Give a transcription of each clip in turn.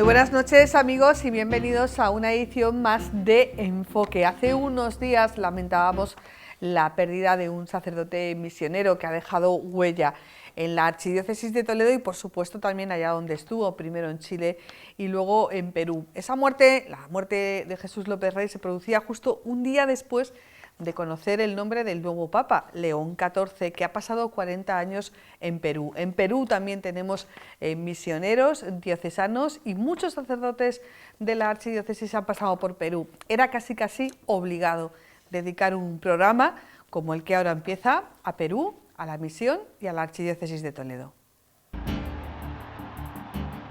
buenas noches, amigos, y bienvenidos a una edición más de Enfoque. Hace unos días lamentábamos la pérdida de un sacerdote misionero que ha dejado huella en la Archidiócesis de Toledo y, por supuesto, también allá donde estuvo, primero en Chile y luego en Perú. Esa muerte, la muerte de Jesús López Rey, se producía justo un día después de conocer el nombre del nuevo Papa, León XIV, que ha pasado 40 años en Perú. En Perú también tenemos misioneros, diocesanos, y muchos sacerdotes de la Archidiócesis han pasado por Perú. Era casi obligado dedicar un programa como el que ahora empieza a Perú, a la misión y a la Archidiócesis de Toledo.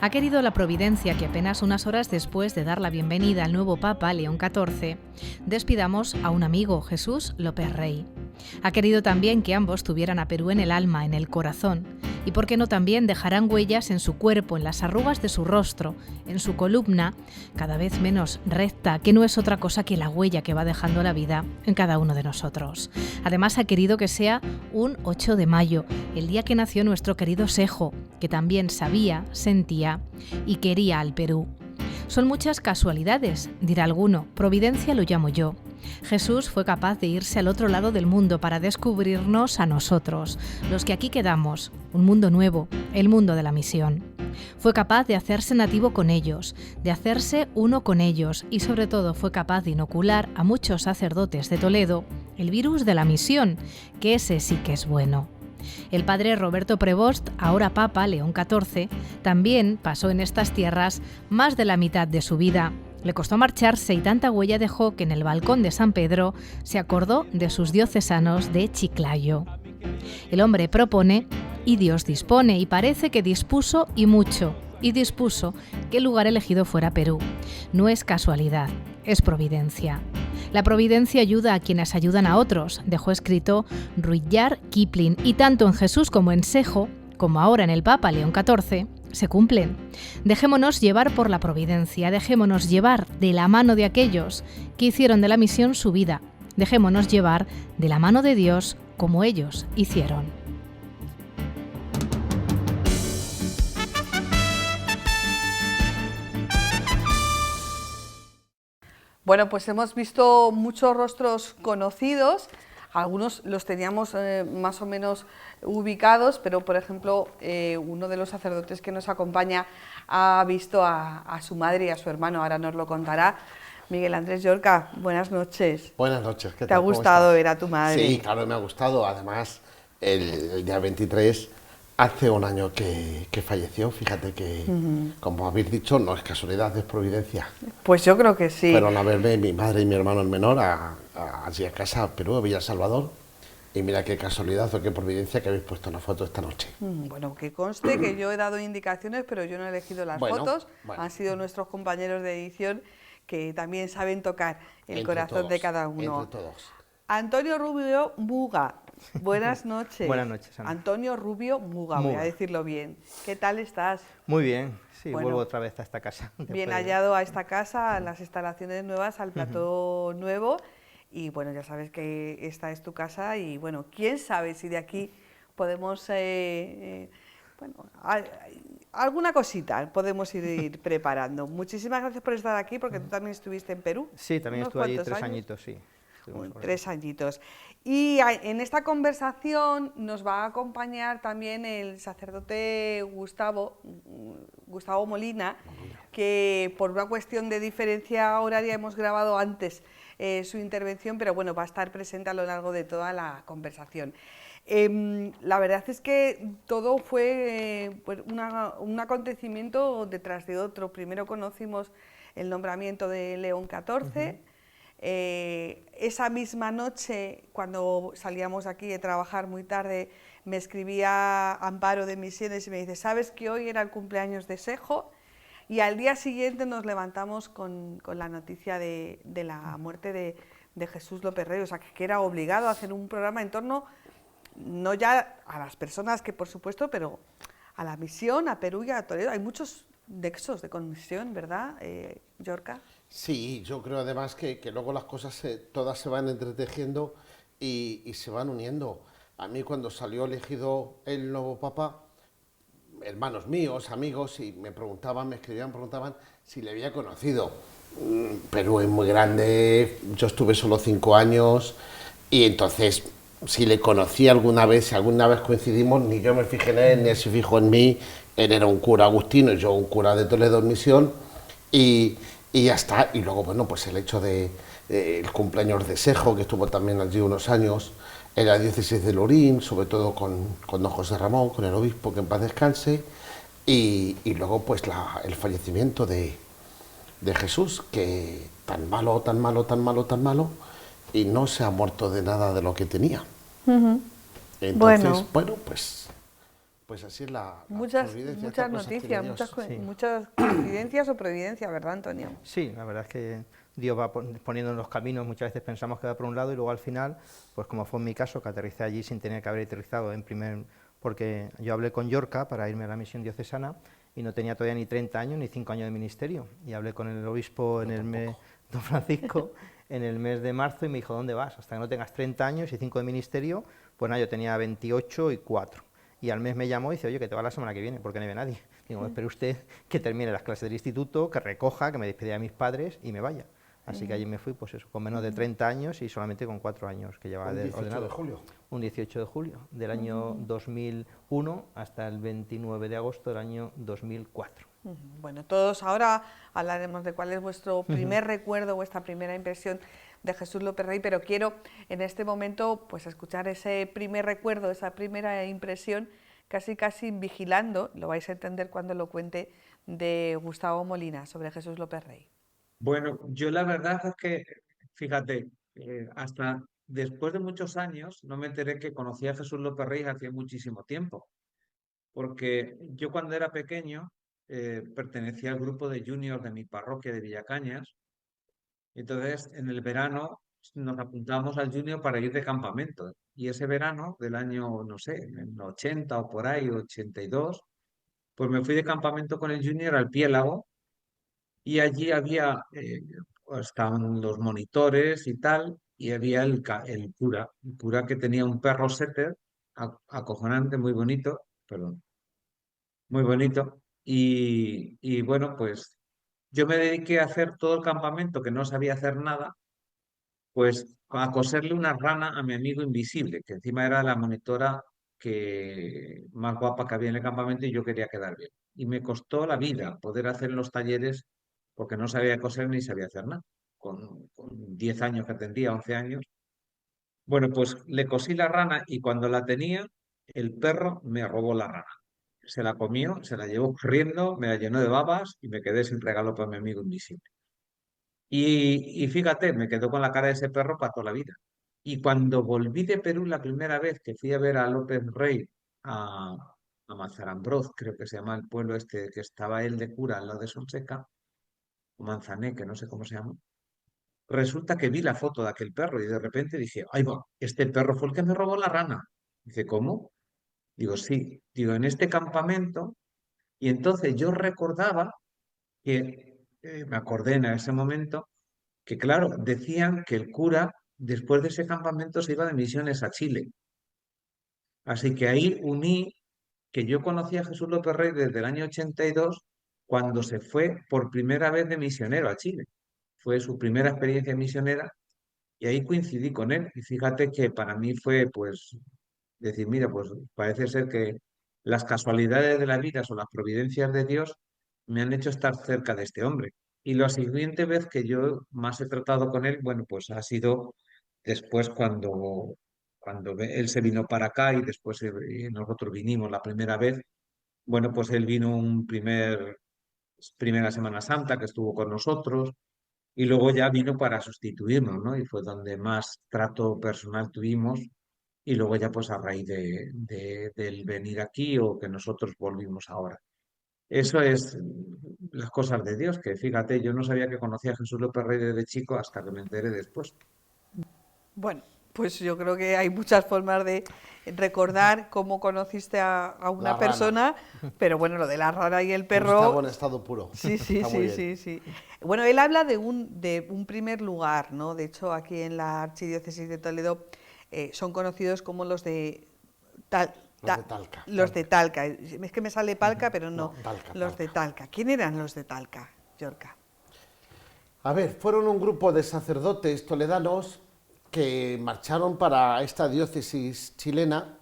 Ha querido la providencia que apenas unas horas después de dar la bienvenida al nuevo Papa, León XIV, despidamos a un amigo, Jesús López Rey. Ha querido también que ambos tuvieran a Perú en el alma, en el corazón, y por qué no también dejarán huellas en su cuerpo, en las arrugas de su rostro, en su columna, cada vez menos recta, que no es otra cosa que la huella que va dejando la vida en cada uno de nosotros. Además ha querido que sea un 8 de mayo, el día que nació nuestro querido Sejo, que también sabía, sentía y quería al Perú. Son muchas casualidades, dirá alguno, providencia lo llamo yo. Jesús fue capaz de irse al otro lado del mundo para descubrirnos a nosotros, los que aquí quedamos, un mundo nuevo, el mundo de la misión. Fue capaz de hacerse nativo con ellos, de hacerse uno con ellos y sobre todo fue capaz de inocular a muchos sacerdotes de Toledo el virus de la misión, que ese sí que es bueno. El padre Roberto Prevost, ahora Papa León XIV, también pasó en estas tierras más de la mitad de su vida. Le costó marcharse y tanta huella dejó que en el balcón de San Pedro se acordó de sus diocesanos de Chiclayo. El hombre propone y Dios dispone, y parece que dispuso y mucho, y dispuso que el lugar elegido fuera Perú. No es casualidad, es providencia. La providencia ayuda a quienes ayudan a otros, dejó escrito Rudyard Kipling, y tanto en Jesús como en Sejo, como ahora en el Papa León XIV, se cumplen. Dejémonos llevar por la providencia, dejémonos llevar de la mano de aquellos que hicieron de la misión su vida, dejémonos llevar de la mano de Dios como ellos hicieron. Bueno, pues hemos visto muchos rostros conocidos, algunos los teníamos más o menos ubicados, pero por ejemplo uno de los sacerdotes que nos acompaña ha visto a su madre y a su hermano, ahora nos lo contará. Miguel Andrés Llorca, buenas noches. Buenas noches, ¿qué tal? ¿Te ha gustado ver a tu madre? Sí, claro, me ha gustado, además el día 23 hace un año que falleció, fíjate que, como habéis dicho, no es casualidad, es providencia. Pues yo creo que sí. Fueron a verme mi madre y mi hermano el menor allí a casa, a Perú, a Villa Salvador, y mira qué casualidad o qué providencia que habéis puesto una foto esta noche. Bueno, que conste que yo he dado indicaciones, pero yo no he elegido las fotos, han sido nuestros compañeros de edición que también saben tocar el corazón de cada uno. Entre todos. Antonio Rubio Muga, buenas noches. Buenas noches, Ana. Antonio Rubio Muga, voy a decirlo bien. ¿Qué tal estás? Muy bien, sí, Bueno, vuelvo otra vez a esta casa. Bien hallado a esta casa, a las instalaciones nuevas, al plató nuevo. Y bueno, ya sabes que esta es tu casa y bueno, quién sabe si de aquí podemos, alguna cosita podemos ir preparando. Muchísimas gracias por estar aquí, porque tú también estuviste en Perú. Sí, también estuve allí 3 añitos, sí. 3 añitos. Y en esta conversación nos va a acompañar también el sacerdote Gustavo Molina, que por una cuestión de diferencia horaria hemos grabado antes su intervención, pero bueno, va a estar presente a lo largo de toda la conversación. La verdad es que todo fue un acontecimiento detrás de otro. Primero conocimos el nombramiento de León XIV. Esa misma noche, cuando salíamos aquí de trabajar muy tarde, me escribía Amparo de Misiones y me dice: ¿sabes que hoy era el cumpleaños de Sejo? Y al día siguiente nos levantamos con la noticia de la muerte de Jesús López Rey, o sea que era obligado a hacer un programa en torno, no ya a las personas que por supuesto, pero a la misión, a Perú y a Toledo. Hay muchos nexos de conexión, ¿verdad, Llorca? Sí, yo creo además que luego las cosas todas se van entretejiendo y se van uniendo. A mí cuando salió elegido el nuevo Papa, hermanos míos, amigos, y me preguntaban si le había conocido. Perú es muy grande, yo estuve solo 5 años, y entonces, si le conocí alguna vez, si alguna vez coincidimos, ni yo me fijé en él, ni él se fijó en mí. Él era un cura agustino y yo un cura de Toledo en misión, y ya está. Y luego, bueno, pues el hecho de el cumpleaños de Sejo, que estuvo también allí unos años, en la diócesis de Lorín, sobre todo con don José Ramón, con el obispo, que en paz descanse, y luego pues el fallecimiento de Jesús, que tan malo, tan malo, tan malo, tan malo, y no se ha muerto de nada de lo que tenía. Entonces, bueno, pues así es la muchas providencia. Muchas noticias, muchas coincidencias o providencias, ¿verdad, Antonio? Sí, la verdad es que Dios va poniendo en los caminos. Muchas veces pensamos que va por un lado y luego al final, pues como fue en mi caso, que aterricé allí sin tener que haber aterrizado porque yo hablé con Llorca para irme a la misión diocesana y no tenía todavía ni 30 años ni 5 años de ministerio, y hablé con el obispo en el mes, don Francisco, en el mes de marzo, y me dijo: ¿dónde vas? Hasta que no tengas 30 años y 5 de ministerio. Pues nada, yo tenía 28 y 4. Y al mes me llamó y dice: oye, que te va la semana que viene, porque no ve nadie. Digo: espere usted que termine las clases del instituto, que recoja, que me despida de mis padres y me vaya. Así que allí me fui, pues eso, con menos de 30 años y solamente con 4 años que llevaba de ordenado. ¿Un 18 de julio? Un 18 de julio del año 2001 hasta el 29 de agosto del año 2004. Bueno, todos ahora hablaremos de cuál es vuestro primer recuerdo, vuestra primera impresión de Jesús López Rey, pero quiero en este momento pues escuchar ese primer recuerdo, esa primera impresión, casi vigilando, lo vais a entender cuando lo cuente, de Gustavo Molina sobre Jesús López Rey. Bueno, yo la verdad es que, fíjate, hasta después de muchos años no me enteré que conocía a Jesús López Rey hacía muchísimo tiempo, porque yo cuando era pequeño pertenecía al grupo de juniors de mi parroquia de Villacañas. Entonces, en el verano nos apuntábamos al junior para ir de campamento. Y ese verano del año, no sé, en 80 o por ahí, 82, pues me fui de campamento con el junior al Piélago, y allí había, estaban los monitores y tal, y había el cura que tenía un perro setter acojonante, muy bonito, perdón, muy bonito. Y bueno, pues yo me dediqué a hacer todo el campamento, que no sabía hacer nada, pues a coserle una rana a mi amigo invisible, que encima era la monitora que más guapa que había en el campamento y yo quería quedar bien. Y me costó la vida poder hacer los talleres porque no sabía coser ni sabía hacer nada. Con 10 años que tendría, 11 años. Bueno, pues le cosí la rana y cuando la tenía, el perro me robó la rana. Se la comió, se la llevó corriendo, me la llenó de babas y me quedé sin regalo para mi amigo invisible. Y fíjate, me quedó con la cara de ese perro para toda la vida. Y cuando volví de Perú la primera vez que fui a ver a López Rey a, a Mazarambroz, creo que se llama el pueblo este, que estaba él de cura al lado de Sonseca, o Manzané, que no sé cómo se llama, resulta que vi la foto de aquel perro y de repente dije: ¡ay, va! Este perro fue el que me robó la rana. Dice: ¿cómo? Digo: sí. Digo: en este campamento. Y entonces yo recordaba que, me acordé en ese momento, que claro, decían que el cura, después de ese campamento, se iba de misiones a Chile. Así que ahí uní que yo conocí a Jesús López Rey desde el año 82, cuando se fue por primera vez de misionero a Chile. Fue su primera experiencia misionera y ahí coincidí con él. Y fíjate que para mí fue, pues, decir: mira, pues parece ser que las casualidades de la vida o las providencias de Dios me han hecho estar cerca de este hombre. Y la siguiente vez que yo más he tratado con él, bueno, pues ha sido después cuando él se vino para acá y después nosotros vinimos la primera vez. Bueno, pues él vino primera Semana Santa que estuvo con nosotros y luego ya vino para sustituirnos, ¿no? Y fue donde más trato personal tuvimos y luego ya pues a raíz del venir aquí o que nosotros volvimos ahora. Eso es las cosas de Dios, que fíjate, yo no sabía que conocía a Jesús López Rey desde chico hasta que me enteré después. Bueno, pues yo creo que hay muchas formas de recordar cómo conociste a una persona, pero bueno, lo de la rana y el perro... Está en estado puro. Sí. Bueno, él habla de un primer lugar, ¿no? De hecho, aquí en la Archidiócesis de Toledo son conocidos como los de Los de Talca. Los de Talca. Es que me sale Palca, pero no. No, Talca, Los de Talca. ¿Quién eran los de Talca, Yorca? A ver, fueron un grupo de sacerdotes toledanos que marcharon para esta diócesis chilena.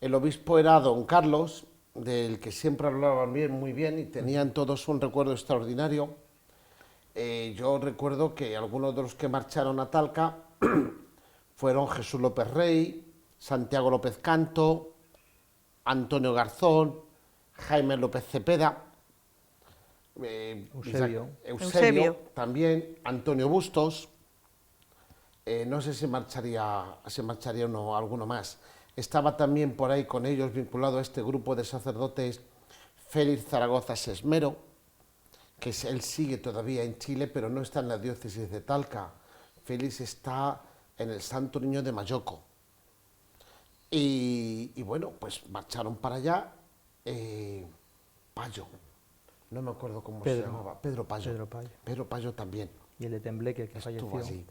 El obispo era don Carlos, del que siempre hablaban muy bien y tenían todos un recuerdo extraordinario. Yo recuerdo que algunos de los que marcharon a Talca fueron Jesús López Rey, Santiago López Canto, Antonio Garzón, Jaime López Cepeda, Eusebio también, Antonio Bustos, no sé si marcharía uno, alguno más. Estaba también por ahí con ellos vinculado a este grupo de sacerdotes Félix Zaragoza Sesmero, que él sigue todavía en Chile, pero no está en la diócesis de Talca. Félix está en el Santo Niño de Mayoco. Y bueno, pues marcharon para allá. Payo, no me acuerdo cómo se llamaba, Pedro Payo. Pedro Payo también. Y el de Tembleque, que falleció. Allí.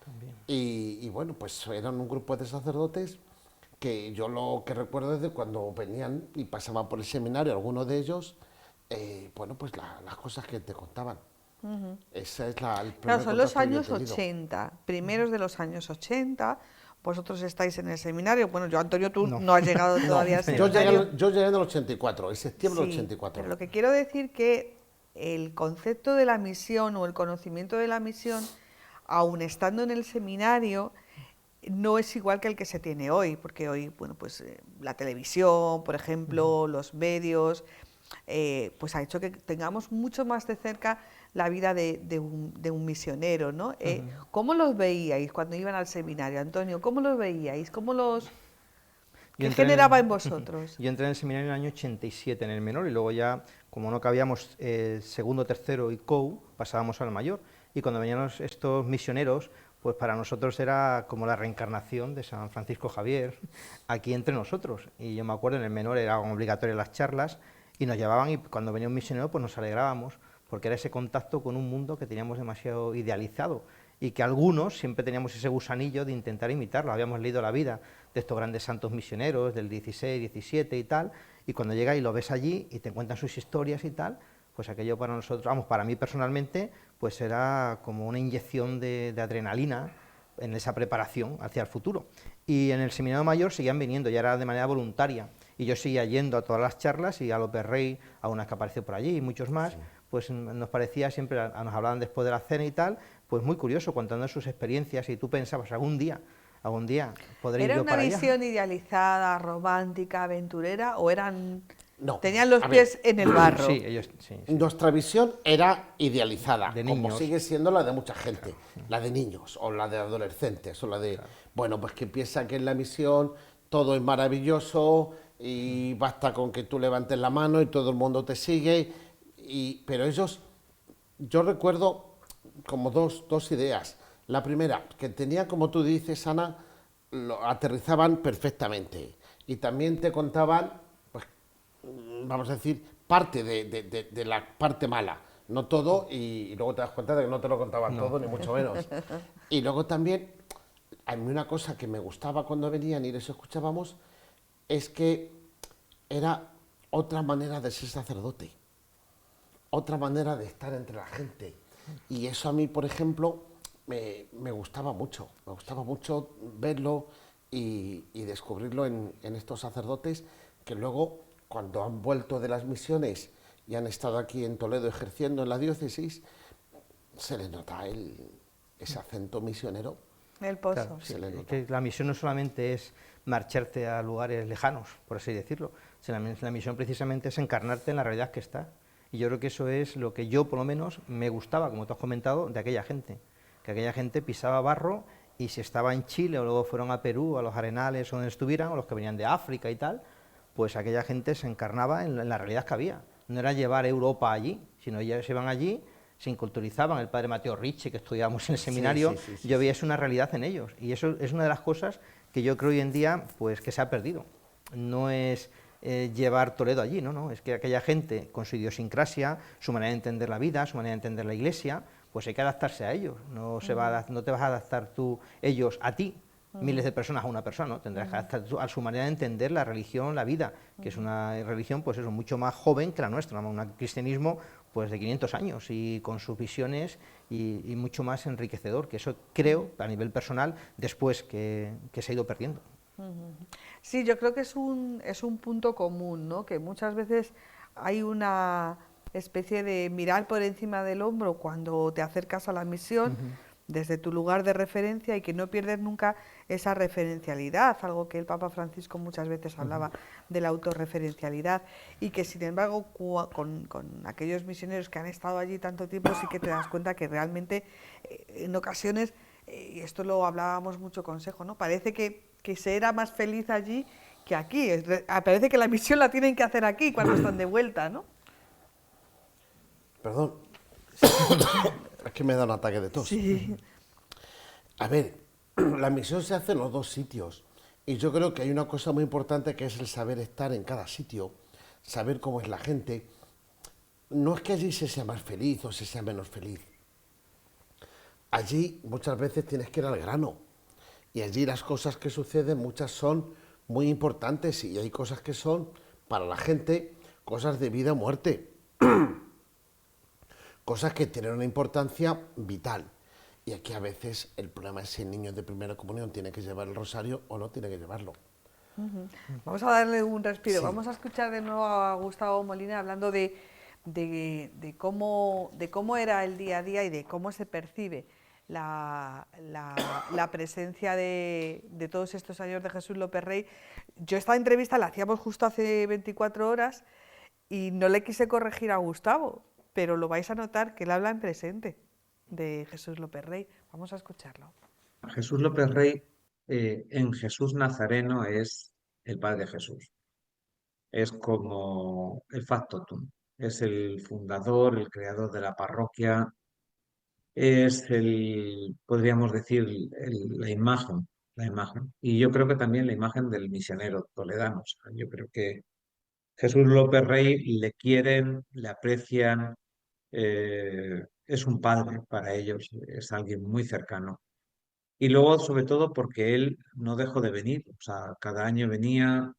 También. Y bueno, pues eran un grupo de sacerdotes que yo lo que recuerdo es de cuando venían y pasaban por el seminario, algunos de ellos, bueno, pues las cosas que te contaban. Esa es el primer Claro, son los contacto que yo he años tenido. 80, primeros de los años 80. Vosotros estáis en el seminario. Bueno, yo, Antonio, tú no has llegado todavía al seminario. Yo llegué en el 84, en septiembre del Sí, 84. pero lo que quiero decir que el concepto de la misión o el conocimiento de la misión, aun estando en el seminario, no es igual que el que se tiene hoy, porque hoy, bueno, pues la televisión, por ejemplo, los medios, pues ha hecho que tengamos mucho más de cerca la vida de un misionero, ¿no? ¿Cómo los veíais cuando iban al seminario, Antonio? ¿Cómo los veíais? ¿Qué generaba en vosotros? Yo entré en el seminario en el año 87 en el menor y luego ya, como no cabíamos segundo, tercero y COU, pasábamos al mayor. Y cuando venían estos misioneros, pues para nosotros era como la reencarnación de San Francisco Javier aquí entre nosotros. Y yo me acuerdo, en el menor eran obligatorias las charlas y nos llevaban, y cuando venía un misionero pues nos alegrábamos, porque era ese contacto con un mundo que teníamos demasiado idealizado y que algunos siempre teníamos ese gusanillo de intentar imitarlo. Habíamos leído la vida de estos grandes santos misioneros del 16, 17 y tal, y cuando llegas y lo ves allí y te cuentan sus historias y tal, pues aquello para nosotros, vamos, para mí personalmente, pues era como una inyección de adrenalina en esa preparación hacia el futuro. Y en el seminario mayor seguían viniendo, ya era de manera voluntaria, y yo seguía yendo a todas las charlas, y a López Rey, a unas que apareció por allí, y muchos más, sí. Pues nos parecía siempre, nos hablaban después de la cena y tal, pues muy curioso, contando sus experiencias, y tú pensabas, algún día podré ir yo para allá. ¿Era una visión idealizada, romántica, aventurera, o eran... No. Tenían los pies en el barro? Sí, ellos, sí. Nuestra visión era idealizada, de como niños. sigue siendo la de mucha gente, la de niños, o la de adolescentes, o la de, bueno, pues que piensa que en la misión todo es maravilloso, y basta con que tú levantes la mano y todo el mundo te sigue, pero ellos, yo recuerdo como dos ideas. La primera, que tenía, como tú dices, Ana, lo aterrizaban perfectamente, y también te contaban, pues, vamos a decir, parte de la parte mala, no todo, y luego te das cuenta de que no te lo contaban todo, ni mucho menos. Y luego también, a mí una cosa que me gustaba cuando venían y les escuchábamos, es que era otra manera de ser sacerdote, otra manera de estar entre la gente. Y eso a mí, por ejemplo, me gustaba mucho verlo y descubrirlo en estos sacerdotes que luego, cuando han vuelto de las misiones y han estado aquí en Toledo ejerciendo en la diócesis, se les nota ese acento misionero. El pozo. Claro, sí, que la misión no solamente es marcharte a lugares lejanos, por así decirlo, sino la misión precisamente es encarnarte en la realidad que está. Y yo creo que eso es lo que yo, por lo menos, me gustaba, como tú has comentado, de aquella gente. Que aquella gente pisaba barro, y si estaba en Chile o luego fueron a Perú, a los Arenales o donde estuvieran, o los que venían de África y tal, pues aquella gente se encarnaba en la realidad que había. No era llevar Europa allí, sino ellos se iban allí, se inculturizaban. El padre Mateo Ricci, que estudiábamos en el seminario, yo veía eso una realidad en ellos. Y eso es una de las cosas que yo creo hoy en día pues que se ha perdido. No es llevar Toledo allí, no, es que aquella gente con su idiosincrasia, su manera de entender la vida, su manera de entender la Iglesia, pues hay que adaptarse a ellos. No te vas a adaptar ellos a ti, miles de personas a una persona, ¿no? Tendrás que adaptar a su manera de entender la religión, la vida, que es una religión, pues eso, mucho más joven que la nuestra, ¿no? Un cristianismo pues de 500 años y con sus visiones y mucho más enriquecedor, que eso creo, a nivel personal, después que se ha ido perdiendo. Sí, yo creo que es un punto común, ¿no? Que muchas veces hay una especie de mirar por encima del hombro cuando te acercas a la misión desde tu lugar de referencia y que no pierdes nunca esa referencialidad, algo que el Papa Francisco muchas veces hablaba de la autorreferencialidad y que sin embargo con aquellos misioneros que han estado allí tanto tiempo sí que te das cuenta que realmente en ocasiones, y esto lo hablábamos mucho consejo, ¿no? Parece que se era más feliz allí que aquí, parece que la misión la tienen que hacer aquí cuando están de vuelta, ¿no? Perdón, es que me da un ataque de tos. Sí. A ver, la misión se hace en los dos sitios y yo creo que hay una cosa muy importante que es el saber estar en cada sitio, saber cómo es la gente. No es que allí se sea más feliz o se sea menos feliz. Allí muchas veces tienes que ir al grano y allí las cosas que suceden muchas son muy importantes y hay cosas que son para la gente cosas de vida o muerte. Cosas que tienen una importancia vital. Y aquí a veces el problema es si el niño de primera comunión tiene que llevar el rosario o no tiene que llevarlo. Vamos a darle un respiro. Sí. Vamos a escuchar de nuevo a Gustavo Molina hablando de cómo era el día a día y de cómo se percibe la presencia de todos estos años de Jesús López Rey. Yo esta entrevista la hacíamos justo hace 24 horas y no le quise corregir a Gustavo, pero lo vais a notar que él habla en presente de Jesús López Rey. Vamos a escucharlo. Jesús López Rey, en Jesús Nazareno, es el Padre Jesús. Es como el factotum. Es el fundador, el creador de la parroquia. Es podríamos decir, la imagen, la imagen. Y yo creo que también la imagen del misionero toledano. O sea, yo creo que Jesús López Rey le quieren, le aprecian, es un padre para ellos, es alguien muy cercano. Y luego, sobre todo, porque él no dejó de venir, o sea, cada año venía,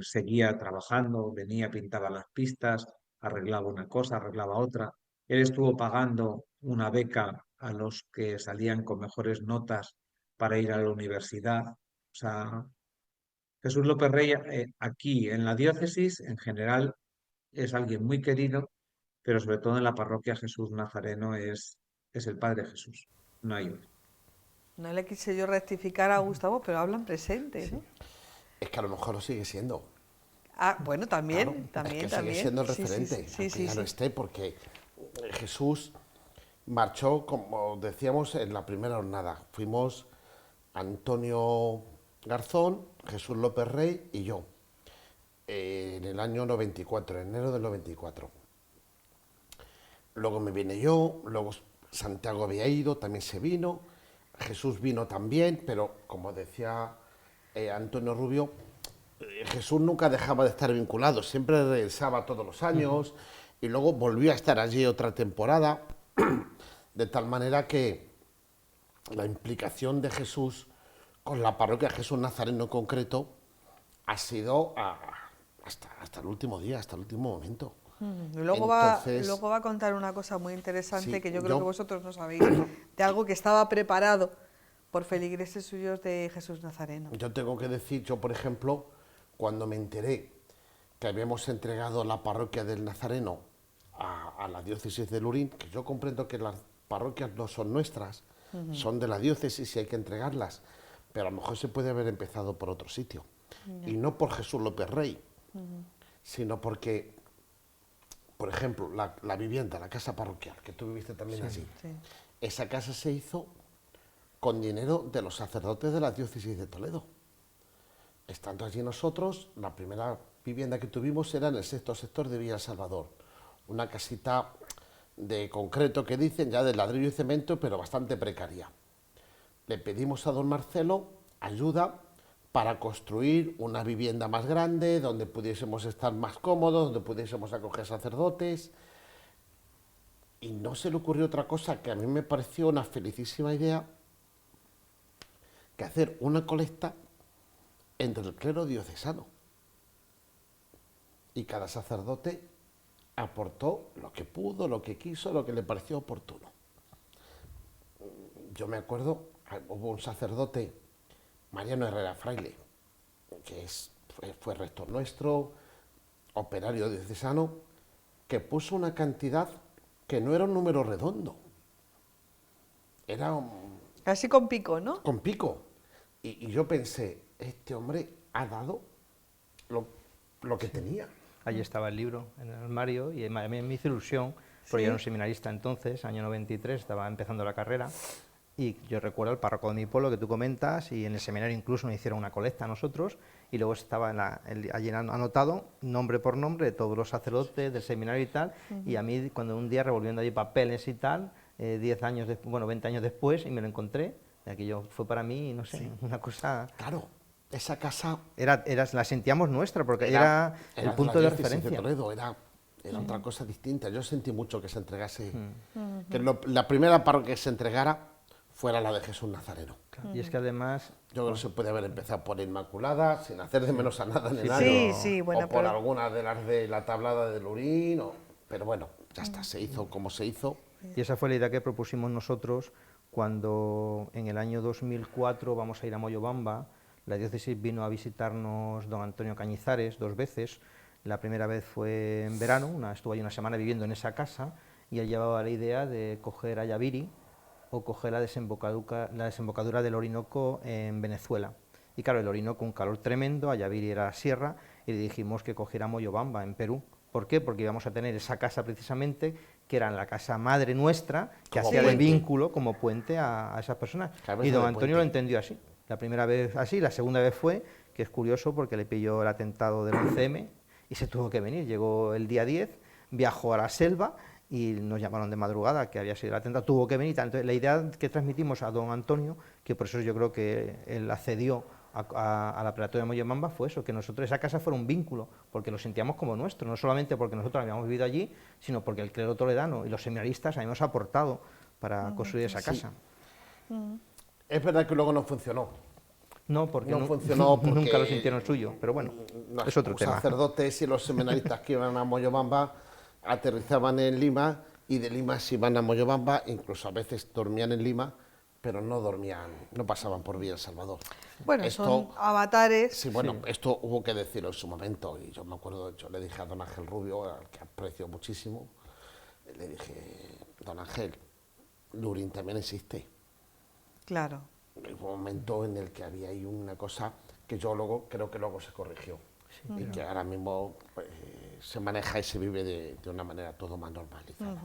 seguía trabajando, venía, pintaba las pistas, arreglaba una cosa, arreglaba otra. Él estuvo pagando una beca a los que salían con mejores notas para ir a la universidad. O sea, Jesús López Rey, aquí en la diócesis, en general, es alguien muy querido, pero sobre todo en la parroquia Jesús Nazareno es el Padre Jesús. No hay otro. No le quise yo rectificar a Gustavo, pero habla en presente, ¿no? Es que a lo mejor lo sigue siendo. Ah, bueno, también, Claro, también, es que también. sigue siendo el Sí, referente, sí, aunque sí, ya sí. no esté, porque Jesús marchó, como decíamos, en la primera jornada. Fuimos Antonio Garzón, Jesús López Rey y yo, en el año 94, en enero del 94. Luego me vine yo, luego Santiago había ido, también se vino, Jesús vino también, pero como decía Antonio Rubio, Jesús nunca dejaba de estar vinculado, siempre regresaba todos los años y luego volvió a estar allí otra temporada, de tal manera que la implicación de Jesús con la parroquia Jesús Nazareno en concreto ha sido hasta el último día, hasta el último momento. Luego Entonces, va a contar una cosa muy interesante sí, que yo creo que vosotros no sabéis, de algo que estaba preparado por feligreses suyos de Jesús Nazareno. yo tengo que decir, yo por ejemplo, cuando me enteré que habíamos entregado la parroquia del Nazareno a la diócesis de Lurín, que yo comprendo que las parroquias no son nuestras, son de la diócesis y hay que entregarlas, pero a lo mejor se puede haber empezado por otro sitio. Y no por Jesús López Rey, sino porque, por ejemplo, la vivienda, la casa parroquial, que tú viviste también allí, Sí. esa casa se hizo con dinero de los sacerdotes de la diócesis de Toledo. Estando allí nosotros, la primera vivienda que tuvimos era en el sexto sector de Villa Salvador, una casita de concreto que dicen, ya de ladrillo y cemento, pero bastante precaria. Le pedimos a don Marcelo ayuda para construir una vivienda más grande, donde pudiésemos estar más cómodos, donde pudiésemos acoger sacerdotes. Y no se le ocurrió otra cosa que a mí me pareció una felicísima idea, que hacer una colecta entre el clero diocesano. Y cada sacerdote aportó lo que pudo, lo que quiso, lo que le pareció oportuno. Yo me acuerdo, hubo un sacerdote, Mariano Herrera Fraile, que fue rector nuestro, operario diocesano, que puso una cantidad que no era un número redondo, era Casi con pico, ¿no? con pico. Y yo pensé, este hombre ha dado lo que tenía. Allí estaba el libro en el armario y a mí me hizo ilusión, porque yo era un seminarista entonces, año 93, estaba empezando la carrera, y yo recuerdo el párroco de mi pueblo que tú comentas, y en el seminario incluso nos hicieron una colecta a nosotros, y luego estaba allí anotado, nombre por nombre, de todos los sacerdotes del seminario y tal, y a mí cuando un día revolviendo allí papeles y tal, 20 años después, y me lo encontré, y aquello fue para mí, no sé, una cosa... Claro, esa casa la sentíamos nuestra, porque era el punto de referencia. De Toledo, era otra cosa distinta. Yo sentí mucho que se entregase, que la primera parroquia que se entregara fuera la de Jesús Nazareno. Y es que además... Yo creo que se puede haber empezado por Inmaculada, sin hacer de menos a nada ni nadie. Sí, bueno, o por alguna de las de la tablada de Lurín, pero bueno, ya está, se hizo como se hizo. Y esa fue la idea que propusimos nosotros cuando en el año 2004 vamos a ir a Moyobamba. La diócesis vino a visitarnos don Antonio Cañizares 2 veces. La primera vez fue en verano, estuvo ahí una semana viviendo en esa casa, y él llevaba la idea de coger a Yaviri o coger la desembocadura del Orinoco en Venezuela. Y claro, el Orinoco un calor tremendo, a Yaviri era sierra, y le dijimos que cogiera Moyobamba en Perú. ¿Por qué? Porque íbamos a tener esa casa precisamente, que era la casa madre nuestra, que hacía de vínculo como puente a esas personas. Y don Antonio lo entendió así. La primera vez así, la segunda vez fue, que es curioso porque le pilló el atentado del 11M y se tuvo que venir. Llegó el día 10, viajó a la selva y nos llamaron de madrugada que había sido el atentado, tuvo que venir. Entonces, la idea que transmitimos a don Antonio, que por eso yo creo que él accedió a la preparatoria de Moyobamba, fue eso, que nosotros esa casa fuera un vínculo, porque lo sentíamos como nuestro, no solamente porque nosotros habíamos vivido allí, sino porque el clero toledano y los seminaristas habíamos aportado para construir esa casa. Es verdad que luego no funcionó. No, porque no funcionó porque nunca lo sintieron suyo, pero bueno, es otro tema. Los sacerdotes y los seminaristas que iban a Moyobamba aterrizaban en Lima y de Lima se iban a Moyobamba, incluso a veces dormían en Lima, pero no pasaban por Vía El Salvador. Bueno, son avatares. Sí, bueno, esto hubo que decirlo en su momento, y yo me acuerdo, yo le dije a don Ángel Rubio, al que aprecio muchísimo, le dije, don Ángel, Lurín también existe. Claro. Hubo un momento en el que había ahí una cosa que yo creo que luego se corrigió, y que ahora mismo se maneja y se vive de una manera todo más normalizada.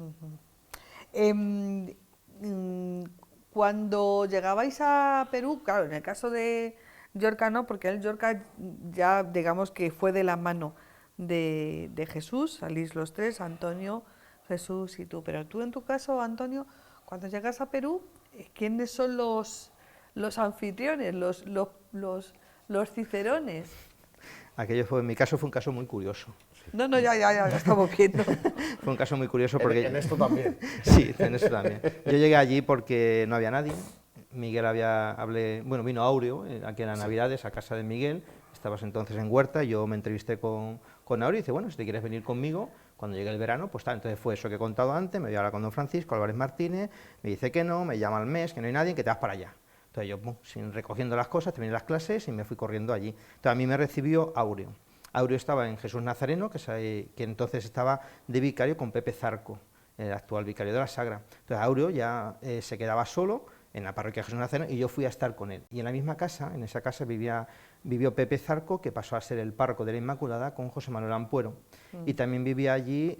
Cuando llegabais a Perú, claro, en el caso de Llorca no, porque el Llorca ya digamos que fue de la mano de Jesús, salís los tres, Antonio, Jesús y tú, pero tú en tu caso, Antonio, cuando llegas a Perú, ¿quiénes son los anfitriones, los cicerones? En mi caso fue un caso muy curioso. No, ya estamos viendo. Fue un caso muy curioso porque... En esto también. Sí, en esto también. Yo llegué allí porque no había nadie. Miguel vino Aureo, aquí en las Navidades, a casa de Miguel. Estabas entonces en Huerta, yo me entrevisté con Aureo y dice, bueno, si te quieres venir conmigo, cuando llegue el verano, pues tal. Entonces fue eso que he contado antes, me voy a hablar con don Francisco Álvarez Martínez, me dice que no, me llama al mes, que no hay nadie, que te vas para allá. Entonces yo, recogiendo las cosas, terminé las clases y me fui corriendo allí. Entonces a mí me recibió Aureo. Aureo estaba en Jesús Nazareno, que entonces estaba de vicario con Pepe Zarco, el actual vicario de la Sagra. Entonces Aureo ya se quedaba solo en la parroquia de Jesús Nazareno y yo fui a estar con él. Y en la misma casa, en esa casa vivió Pepe Zarco, que pasó a ser el párroco de la Inmaculada con José Manuel Ampuero. Y también vivía allí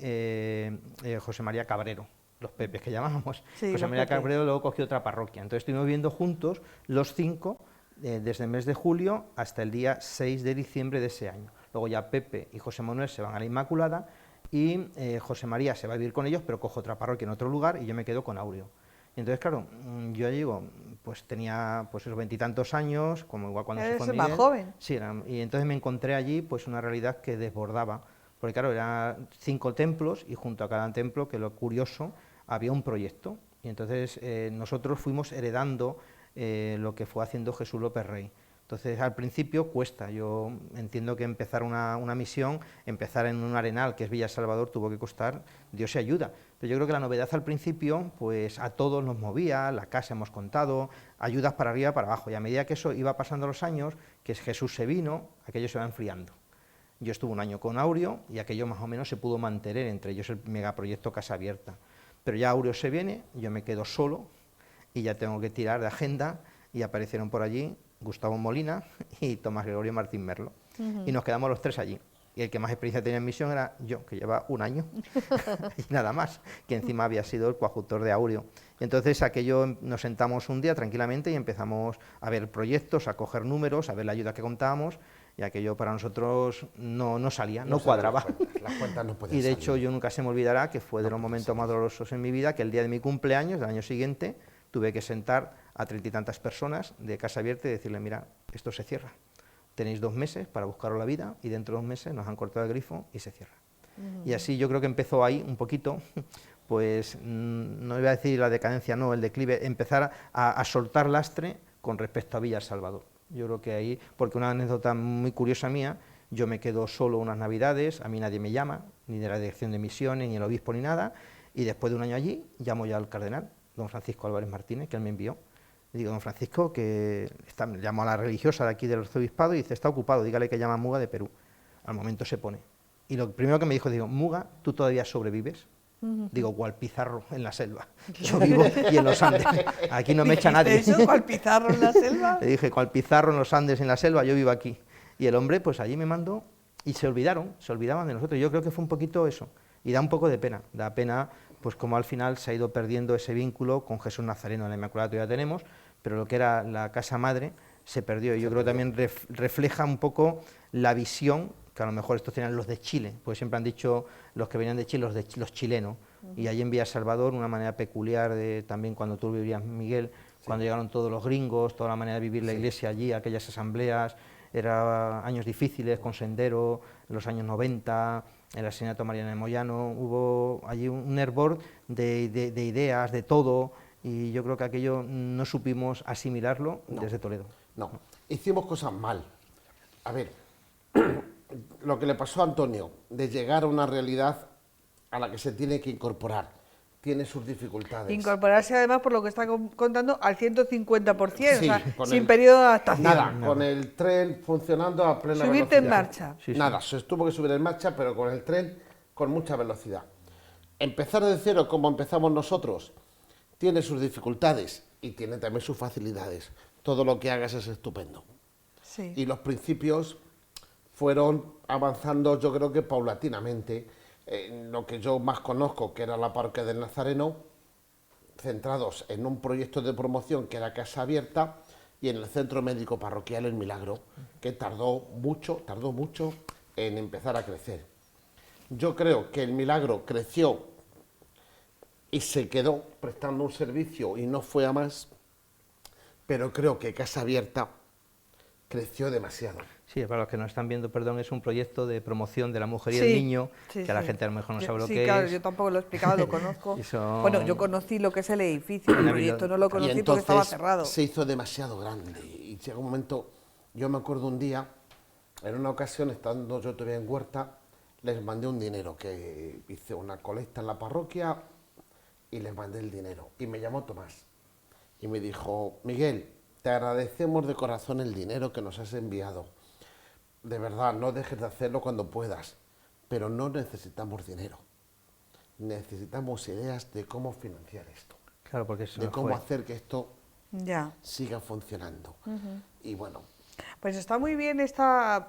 José María Cabrero, los Pepes que llamábamos. Sí, José María Cabrero luego cogió otra parroquia. Entonces estuvimos viviendo juntos los 5 desde el mes de julio hasta el día 6 de diciembre de ese año. Luego ya Pepe y José Manuel se van a la Inmaculada y José María se va a vivir con ellos, pero coge otra parroquia en otro lugar y yo me quedo con Aureo. Y entonces, claro, yo llego, pues tenía pues esos 20 y tantos años, como igual cuando se fue Miguel. Más joven. Sí, y entonces me encontré allí pues una realidad que desbordaba, porque claro, eran 5 templos y junto a cada templo, que lo curioso, había un proyecto. Y entonces nosotros fuimos heredando lo que fue haciendo Jesús López Rey. Entonces, al principio cuesta. Yo entiendo que empezar una misión, empezar en un arenal que es Villa Salvador, tuvo que costar, Dios se ayuda. Pero yo creo que la novedad al principio, pues a todos nos movía, la casa hemos contado, ayudas para arriba y para abajo. Y a medida que eso iba pasando los años, que Jesús se vino, aquello se va enfriando. Yo estuve un año con Aureo y aquello más o menos se pudo mantener, entre ellos el megaproyecto Casa Abierta. Pero ya Aureo se viene, yo me quedo solo y ya tengo que tirar de agenda y aparecieron por allí Gustavo Molina y Tomás Gregorio Martín Merlo. Y nos quedamos los tres allí. Y el que más experiencia tenía en misión era yo, que lleva un año y nada más, que encima había sido el coadjutor de Aureo. Y entonces aquello nos sentamos un día tranquilamente y empezamos a ver proyectos, a coger números, a ver la ayuda que contábamos, y aquello para nosotros no salía, no cuadraba. Las cuentas no podían Y de salir. hecho yo nunca se me olvidará que fue de los momentos más dolorosos en mi vida, que el día de mi cumpleaños, del año siguiente, tuve que sentar a 30 y tantas personas de Casa Abierta y decirle, mira, esto se cierra, tenéis 2 meses para buscaros la vida y dentro de 2 meses nos han cortado el grifo y se cierra. Y así yo creo que empezó ahí un poquito, pues no iba a decir la decadencia, no, el declive, empezar a soltar lastre con respecto a Villa Salvador. Yo creo que ahí, porque una anécdota muy curiosa mía, yo me quedo solo unas navidades, a mí nadie me llama, ni de la dirección de misiones, ni el obispo, ni nada, y después de un año allí, llamo ya al cardenal, don Francisco Álvarez Martínez, que él me envió. Le digo, don Francisco, que llamo a la religiosa de aquí del arzobispado y dice, está ocupado, dígale que llama a Muga de Perú. Al momento se pone. Y lo primero que me dijo, digo, Muga, ¿tú todavía sobrevives? Digo, cual Pizarro en la selva. Yo vivo y en los Andes. Aquí no me echa nadie. ¿Eso, cual Pizarro en la selva? Le dije, cual Pizarro en los Andes, en la selva, yo vivo aquí. Y el hombre, pues allí me mandó y se olvidaban de nosotros. Yo creo que fue un poquito eso. Y da un poco de pena, da pena, pues como al final se ha ido perdiendo ese vínculo con Jesús Nazareno. En la Inmaculada todavía tenemos, pero lo que era la casa madre se perdió. Y yo creo que también refleja un poco la visión, que a lo mejor estos tenían los de Chile, porque siempre han dicho los que venían de Chile, los chilenos. Y allí en Villa Salvador, una manera peculiar de también cuando tú vivías, Miguel, cuando llegaron todos los gringos, toda la manera de vivir la iglesia allí, aquellas asambleas, eran años difíciles con Sendero, en los años 90, el asesinato de Mariana de Moyano, hubo allí un hervor de ideas, de todo, y yo creo que aquello no supimos asimilarlo desde Toledo. No, hicimos cosas mal. A ver, lo que le pasó a Antonio, de llegar a una realidad a la que se tiene que incorporar, tiene sus dificultades. Incorporarse además, por lo que está contando, al 150%, Sí, o sea, con sin el- periodo de adaptación. Nada, con el tren funcionando a plena Subirte en velocidad. marcha. Sí, sí. Nada, se tuvo que subir en marcha, pero con el tren con mucha velocidad. Empezar de cero como empezamos nosotros tiene sus dificultades y tiene también sus facilidades. Todo lo que hagas es estupendo. Sí. Y los principios fueron avanzando, yo creo que paulatinamente, en lo que yo más conozco, que era la parroquia del Nazareno, centrados en un proyecto de promoción que era Casa Abierta y en el centro médico parroquial El Milagro, que tardó mucho en empezar a crecer. Yo creo que El Milagro creció y se quedó prestando un servicio y no fue a más, pero creo que Casa Abierta creció demasiado. Sí, para los que nos están viendo, perdón, es un proyecto de promoción de la mujer y Sí, el niño, sí, que la sí. gente a lo mejor no sabe lo Sí, que claro, es. yo tampoco lo he explicado, lo conozco. Y son- Bueno, yo conocí lo que es el edificio, el proyecto no lo Y conocí porque entonces estaba cerrado. se hizo demasiado grande y llega un momento, yo me acuerdo un día, en una ocasión, estando yo todavía en Huerta, les mandé un dinero, que hice una colecta en la parroquia y les mandé el dinero. Y me llamó Tomás y me dijo, Miguel, te agradecemos de corazón el dinero que nos has enviado. De verdad, no dejes de hacerlo cuando puedas, pero no necesitamos dinero. Necesitamos ideas de cómo financiar esto, Claro, porque eso de cómo fue. hacer que esto Ya. siga funcionando. Y bueno, Pues está muy bien esta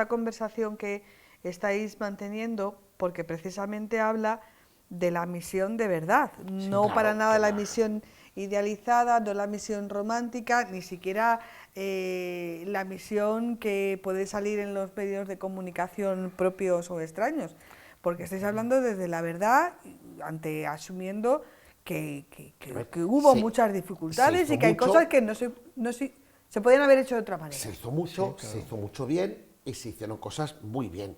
conversación que estáis manteniendo, porque precisamente habla de la misión de verdad, no claro, para nada la claro. misión idealizada, no la misión romántica, ni siquiera la misión que puede salir en los medios de comunicación propios o extraños, porque estáis hablando desde la verdad, asumiendo que hubo Sí, muchas se dificultades hizo y que hay mucho. cosas que se podían haber hecho de otra manera. se hizo mucho, se hizo mucho bien y se hicieron cosas muy bien.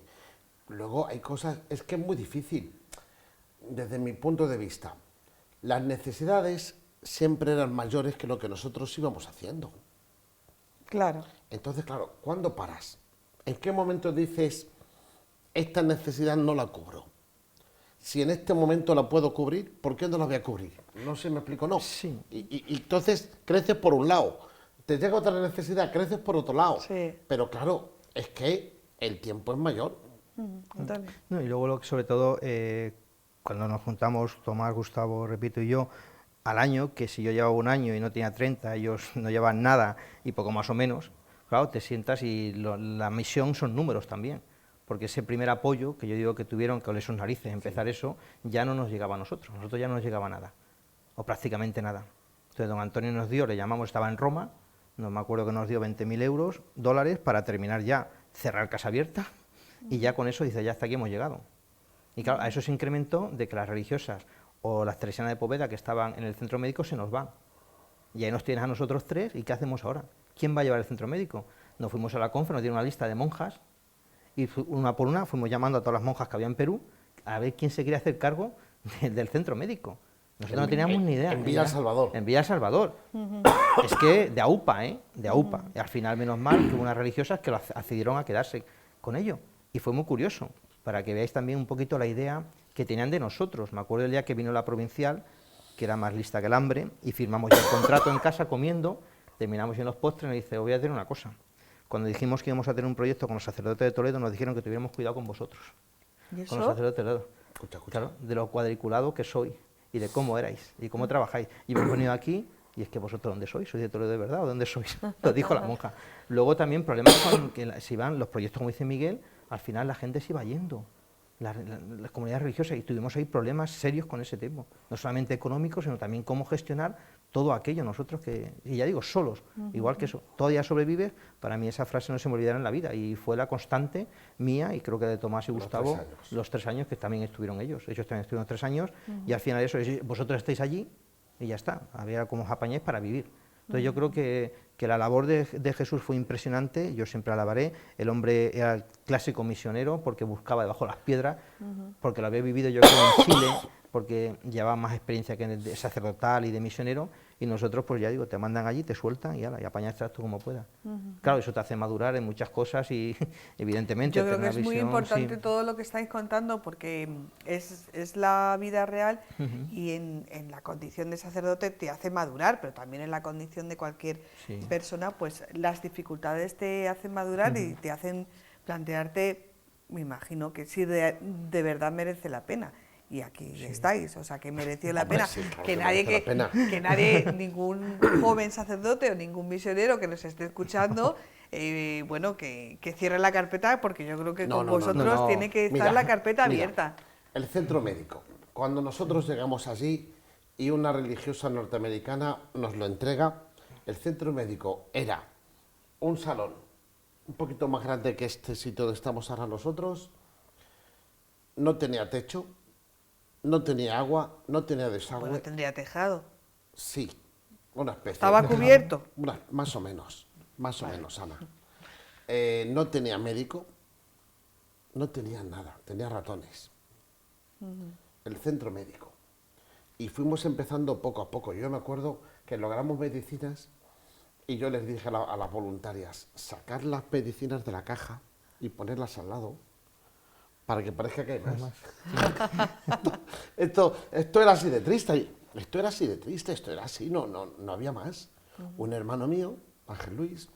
Luego hay cosas, es que es muy difícil, desde mi punto de vista. Las necesidades siempre eran mayores que lo que nosotros íbamos haciendo. Claro. Entonces, claro, ¿cuándo paras? ¿En qué momento dices, esta necesidad no la cubro? Si en este momento la puedo cubrir, ¿por qué no la voy a cubrir? No sé, ¿me explico? No. Sí. Y entonces creces por un lado, te llega otra necesidad, creces por otro lado. Sí. Pero claro, es que el tiempo es mayor. Antonio. No, y luego, sobre todo, cuando nos juntamos, Tomás, Gustavo, repito, y yo, al año, que si yo llevaba un año y no tenía 30, ellos no llevaban nada y poco más o menos, claro, te sientas y la misión son números también, porque ese primer apoyo que yo digo que tuvieron que oler sus narices, empezar eso, ya no nos llegaba a nosotros ya no nos llegaba nada, o prácticamente nada. Entonces don Antonio nos dio, le llamamos, estaba en Roma, no me acuerdo que nos dio 20.000 euros, dólares, para terminar ya, cerrar Casa Abierta, y ya con eso dice, ya hasta aquí hemos llegado. Y claro, a eso se incrementó de que las religiosas o las teresianas de Poveda que estaban en el centro médico se nos van. Y ahí nos tienes a nosotros tres, ¿y qué hacemos ahora? ¿Quién va a llevar el centro médico? Nos fuimos a la conferencia, nos dieron una lista de monjas, y una por una fuimos llamando a todas las monjas que había en Perú, a ver quién se quería hacer cargo del centro médico. Nosotros no teníamos ni idea. En Villa El Salvador. En Villa El Salvador. Es que de AUPA, ¿eh? De AUPA. Y al final, menos mal, que hubo unas religiosas que accedieron a quedarse con ello. Y fue muy curioso, para que veáis también un poquito la idea que tenían de nosotros. Me acuerdo el día que vino la provincial, que era más lista que el hambre, y firmamos ya el contrato en casa comiendo, terminamos en los postres, y nos dice, os voy a decir una cosa. Cuando dijimos que íbamos a tener un proyecto con los sacerdotes de Toledo, nos dijeron que tuviéramos cuidado con vosotros. ¿Y Con los eso? sacerdotes de Toledo. Escucha. Claro, de lo cuadriculado que sois, y de cómo erais, y cómo trabajáis. Y hemos venido aquí, y es que vosotros, ¿dónde sois? ¿Sois de Toledo de verdad o dónde sois? Lo dijo la monja. Luego también problemas con que se iban los proyectos, como dice Miguel, al final la gente se iba yendo, las comunidades religiosas, y tuvimos ahí problemas serios con ese tema, no solamente económicos, sino también cómo gestionar todo aquello, nosotros que, y ya digo, solos, igual que eso, todavía sobrevives, para mí esa frase no se me olvidará en la vida, y fue la constante mía, y creo que de Tomás y Gustavo, los 3 años que también estuvieron ellos también estuvieron 3 años, y al final eso, vosotros estáis allí, y ya está, a ver cómo os apañáis para vivir. Entonces yo creo que la labor de Jesús fue impresionante, yo siempre alabaré, el hombre era el clásico misionero porque buscaba debajo de las piedras, porque lo había vivido yo creo en Chile, porque llevaba más experiencia que de sacerdotal y de misionero, y nosotros pues ya digo, te mandan allí, te sueltan y apañas tú como puedas. Claro, eso te hace madurar en muchas cosas y evidentemente... Yo creo que tener es una muy visión, importante sí. todo lo que estáis contando porque es la vida real y en la condición de sacerdote te hace madurar, pero también en la condición de cualquier Sí. persona, pues las dificultades te hacen madurar y te hacen plantearte, me imagino, que si de verdad merece la pena. Y aquí estáis, o sea, que mereció la Hombre, pena. sí, claro que que nadie, merece la pena. que nadie, ningún joven sacerdote o ningún misionero que nos esté escuchando, bueno, que cierre la carpeta, porque yo creo que No, con no, no, vosotros no. tiene que estar Mira, la carpeta mira, abierta. El centro médico. Cuando nosotros llegamos allí y una religiosa norteamericana nos lo entrega, el centro médico era un salón un poquito más grande que este sitio donde estamos ahora nosotros, no tenía techo, no tenía agua, no tenía desagüe. Bueno, tendría tejado. Sí, una especie. ¿Estaba de- cubierto? Más o menos, Ana. No tenía médico, no tenía nada, tenía ratones. El centro médico. Y fuimos empezando poco a poco. Yo me acuerdo que logramos medicinas y yo les dije a las voluntarias, sacar las medicinas de la caja y ponerlas al lado para que parezca que hay más. Esto era así de triste, esto era así, no había más. Un hermano mío, Ángel Luis,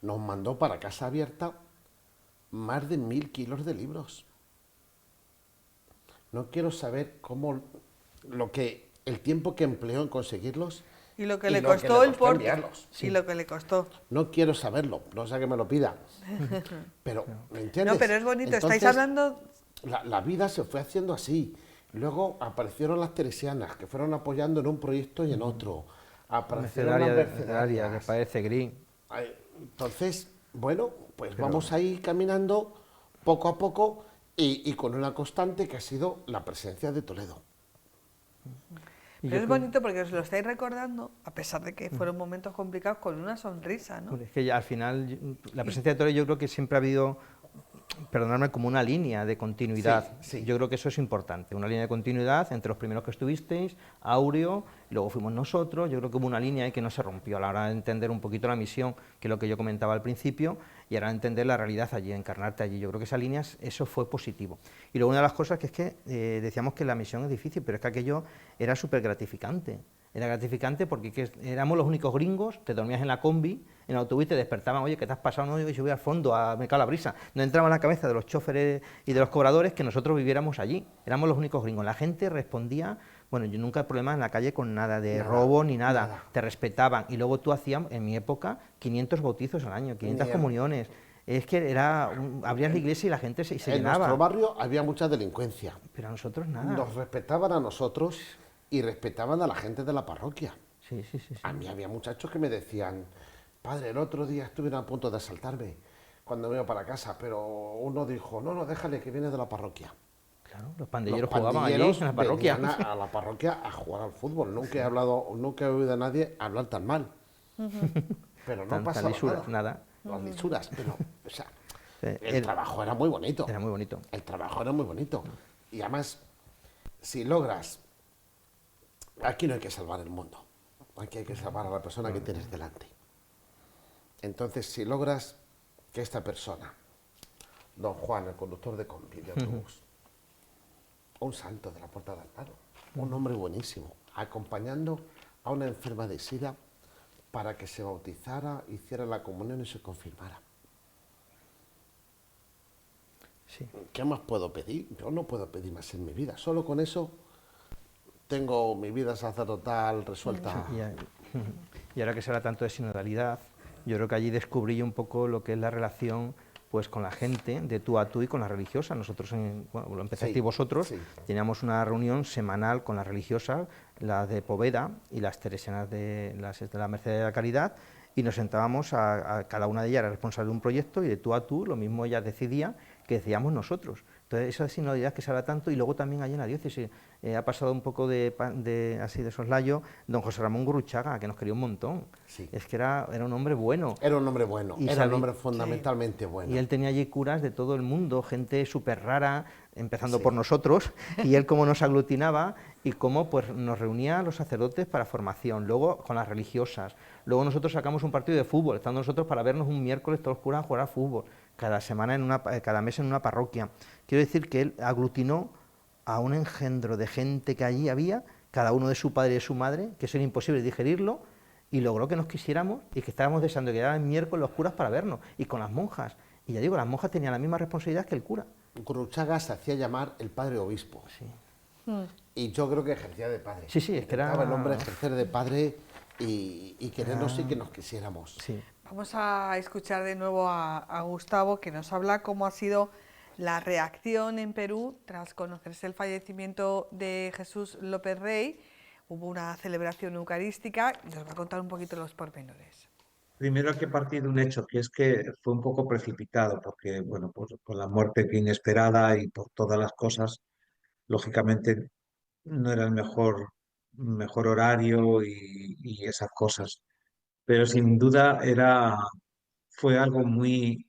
nos mandó para Casa Abierta más de 1000 kilos de libros. No quiero saber el tiempo que empleó en conseguirlos Y lo que y le lo que costó le el costó porte. enviarlos. Y lo que le costó. No quiero saberlo, no sea que me lo pida. Pero, ¿me entiendes? No, pero es bonito, estáis Entonces, hablando... La vida se fue haciendo así. Luego aparecieron las teresianas, que fueron apoyando en un proyecto y en otro. Aparecieron las Mercedaria, mercedarias. que parece gris. Entonces, bueno, pues vamos a ir caminando poco a poco y con una constante que ha sido la presencia de Toledo. Pero es bonito porque os lo estáis recordando, a pesar de que fueron momentos complicados, con una sonrisa, ¿no? Es que ya al final, la presencia de Toledo yo creo que siempre ha habido perdonadme, como una línea de continuidad. Sí, sí. Yo creo que eso es importante, una línea de continuidad entre los primeros que estuvisteis, Aureo, y luego fuimos nosotros. Yo creo que hubo una línea ahí que no se rompió a la hora de entender un poquito la misión, que es lo que yo comentaba al principio, y ahora entender la realidad allí, encarnarte allí. Yo creo que esa línea, eso fue positivo. Y luego una de las cosas que es que decíamos que la misión es difícil, pero es que aquello era súper gratificante. Era gratificante porque éramos los únicos gringos, te dormías en la combi, en el autobús, te despertaban, oye, ¿qué te has pasado? No, yo voy al fondo, me cago la brisa. No entraba en la cabeza de los choferes y de los cobradores que nosotros viviéramos allí. Éramos los únicos gringos. La gente respondía, bueno, yo nunca he problemas en la calle con nada de robo ni nada. Te respetaban. Y luego tú hacías, en mi época, 500 bautizos al año, 500 comuniones. Es que abrías la iglesia y la gente se llenaba. En nuestro barrio había mucha delincuencia. Pero a nosotros nada. Nos respetaban a nosotros y respetaban a la gente de la parroquia. Sí. A mí había muchachos que me decían, padre, el otro día estuvieron a punto de asaltarme cuando me iba para casa, pero uno dijo, no, déjale, que viene de la parroquia. Claro, los pandilleros jugaban allí en la parroquia. Venían a la parroquia a jugar al fútbol. Nunca he oído a nadie hablar tan mal. Pero no pasaba nada. Las lisuras, pero, o sea, Sí, el trabajo era muy bonito. Era muy bonito. El trabajo era muy bonito. Y además, si logras... Aquí no hay que salvar el mundo. Aquí hay que salvar a la persona que tienes delante. Entonces, si logras que esta persona, don Juan, el conductor de combi, de autobús, un santo de la puerta del lado, un hombre buenísimo, acompañando a una enferma de SIDA para que se bautizara, hiciera la comunión y se confirmara. Sí. ¿Qué más puedo pedir? Yo no puedo pedir más en mi vida. Solo con eso tengo mi vida sacerdotal resuelta. Y ahora que se habla tanto de sinodalidad, yo creo que allí descubrí un poco lo que es la relación pues con la gente, de tú a tú y con las religiosas. Nosotros, bueno, lo empezasteis vosotros, teníamos una reunión semanal con las religiosas, las de Poveda y las teresianas de la Merced de la Caridad, y nos sentábamos, a cada una de ellas era responsable de un proyecto, y de tú a tú, lo mismo ella decidía que decíamos nosotros. Entonces, esa sinodalidad que se habla tanto, y luego también allí en la diócesis, ha pasado un poco así de soslayo, don José Ramón Gurruchaga, que nos quería un montón. Sí. Es que era un hombre bueno. Era un hombre bueno, era un hombre fundamentalmente bueno. Y él tenía allí curas de todo el mundo, gente súper rara, empezando por nosotros, y él cómo nos aglutinaba y cómo pues, nos reunía a los sacerdotes para formación, luego con las religiosas. Luego nosotros sacamos un partido de fútbol, estando nosotros para vernos un miércoles todos los curas a jugar a fútbol, cada mes en una parroquia. Quiero decir que él aglutinó a un engendro de gente que allí había, cada uno de su padre y de su madre, que eso era imposible digerirlo, y logró que nos quisiéramos y que estábamos deseando que llegaran el miércoles los curas para vernos, y con las monjas. Y ya digo, las monjas tenían la misma responsabilidad que el cura. Gurruchaga se hacía llamar el padre obispo. Sí. Y yo creo que ejercía de padre. Sí, es que era... el hombre ejercer de padre y querernos y que nos quisiéramos. Sí. Vamos a escuchar de nuevo a Gustavo, que nos habla cómo ha sido la reacción en Perú tras conocerse el fallecimiento de Jesús López Rey. Hubo una celebración eucarística y nos va a contar un poquito los pormenores. Primero hay que partir de un hecho, que es que fue un poco precipitado, porque, bueno, pues por la muerte que inesperada y por todas las cosas, lógicamente no era el mejor horario y esas cosas. Pero sin duda fue algo muy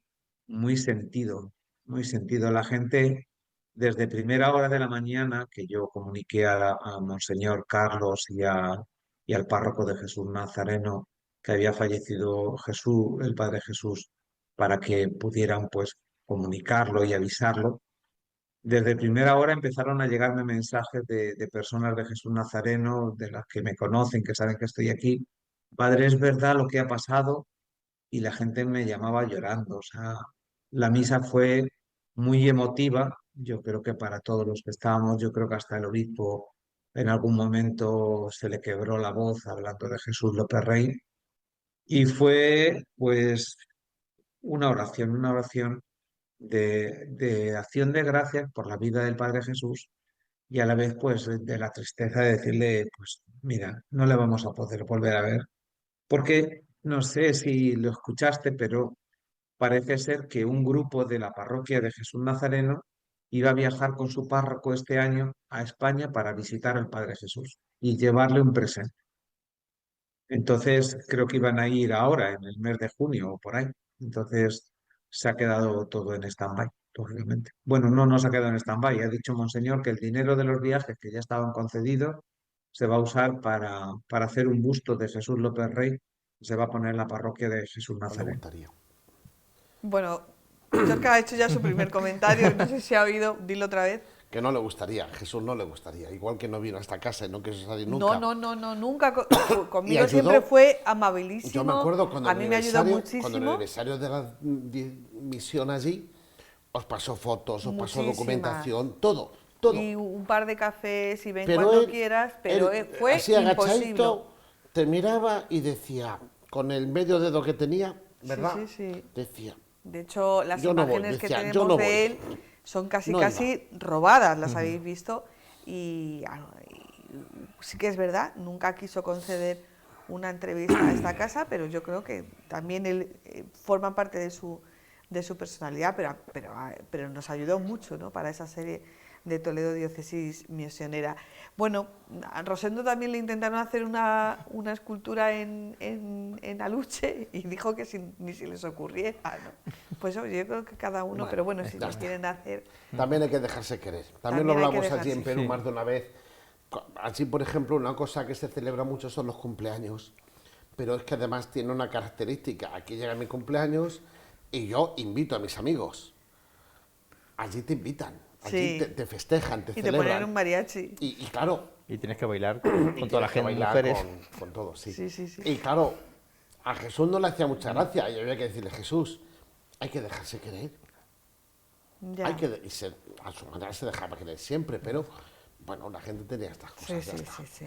sentido, muy sentido. La gente, desde primera hora de la mañana, que yo comuniqué a Monseñor Carlos y al párroco de Jesús Nazareno, que había fallecido Jesús, el Padre Jesús, para que pudieran pues comunicarlo y avisarlo. Desde primera hora empezaron a llegarme mensajes de personas de Jesús Nazareno, de las que me conocen, que saben que estoy aquí. Padre, es verdad lo que ha pasado, y la gente me llamaba llorando. O sea, la misa fue muy emotiva. Yo creo que para todos los que estábamos, yo creo que hasta el obispo en algún momento se le quebró la voz hablando de Jesús López Rey. Y fue pues una oración de acción de gracias por la vida del Padre Jesús, y a la vez pues de la tristeza de decirle, pues mira, no le vamos a poder volver a ver, porque no sé si lo escuchaste, pero parece ser que un grupo de la parroquia de Jesús Nazareno iba a viajar con su párroco este año a España para visitar al Padre Jesús y llevarle un presente. Entonces creo que iban a ir ahora, en el mes de junio o por ahí. Entonces se ha quedado todo en stand-by. lógicamente. Bueno, no nos ha quedado en stand-by. Ha dicho Monseñor que el dinero de los viajes que ya estaban concedidos se va a usar para hacer un busto de Jesús López Rey. Se va a poner en la parroquia de Jesús No le Nazareno. gustaría. Bueno, Yorka ha hecho ya su primer comentario, no sé si ha oído, dilo otra vez. Que no le gustaría, Jesús no le gustaría. Igual que no vino a esta casa y no quiso salir No, nunca. no, nunca. Conmigo ayudó. siempre fue amabilísimo. Yo me acuerdo cuando A en mí el me ayudó aniversario, cuando en el muchísimo. aniversario de la misión allí, os pasó fotos, os pasó Muchísimas. documentación, todo, todo. Y un par de cafés y ven Pero cuando él- quieras, pero él, fue así imposible. agachadito, te miraba y decía, con el medio dedo que tenía, ¿verdad? Sí, sí, sí. Decía, De hecho, las Yo no voy, imágenes que decía, tenemos yo no de voy. él son No casi robadas, las habéis visto. Y sí que es verdad, nunca quiso conceder una entrevista a esta casa, pero yo creo que también él forma parte de su personalidad, pero nos ayudó mucho, ¿no?, para esa serie de Toledo Diócesis Misionera. Bueno, a Rosendo también le intentaron hacer una escultura en aluche y dijo que ni si les ocurriera, ¿no? Pues oye, yo creo que cada uno, Bueno, pero bueno, si ya lo está. quieren hacer... también hay que dejarse querer. También También lo hay que hablamos allí dejarse en Perú Sí. más de una vez. Allí, por ejemplo, una cosa que se celebra mucho son los cumpleaños. Pero es que además tiene una característica. Aquí llega mi cumpleaños y yo invito a mis amigos. Allí te invitan. Allí Sí. te festejan, te Y te celebran. ponen un mariachi. Y claro, Y tienes que bailar con y toda la tienes que gente, bailar mujeres. con todo, sí. Sí, sí, sí. Y claro, a Jesús no le hacía mucha gracia y había que decirle, Jesús, hay que dejarse querer. Ya. A su manera se dejaba querer siempre, pero bueno, la gente tenía estas cosas. Sí, ya sí, está. sí, sí.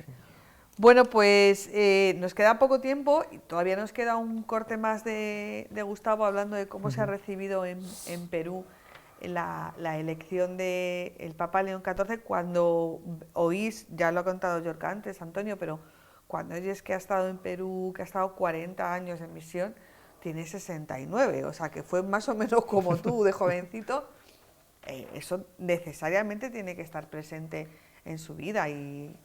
Bueno, pues nos queda poco tiempo y todavía nos queda un corte más de Gustavo hablando de cómo se ha recibido en Perú la elección del Papa León XIV. Cuando oís, ya lo ha contado Yorka antes, Antonio, pero cuando oyes que ha estado en Perú, que ha estado 40 años en misión, tiene 69, o sea que fue más o menos como tú, de jovencito. Eso necesariamente tiene que estar presente en su vida y...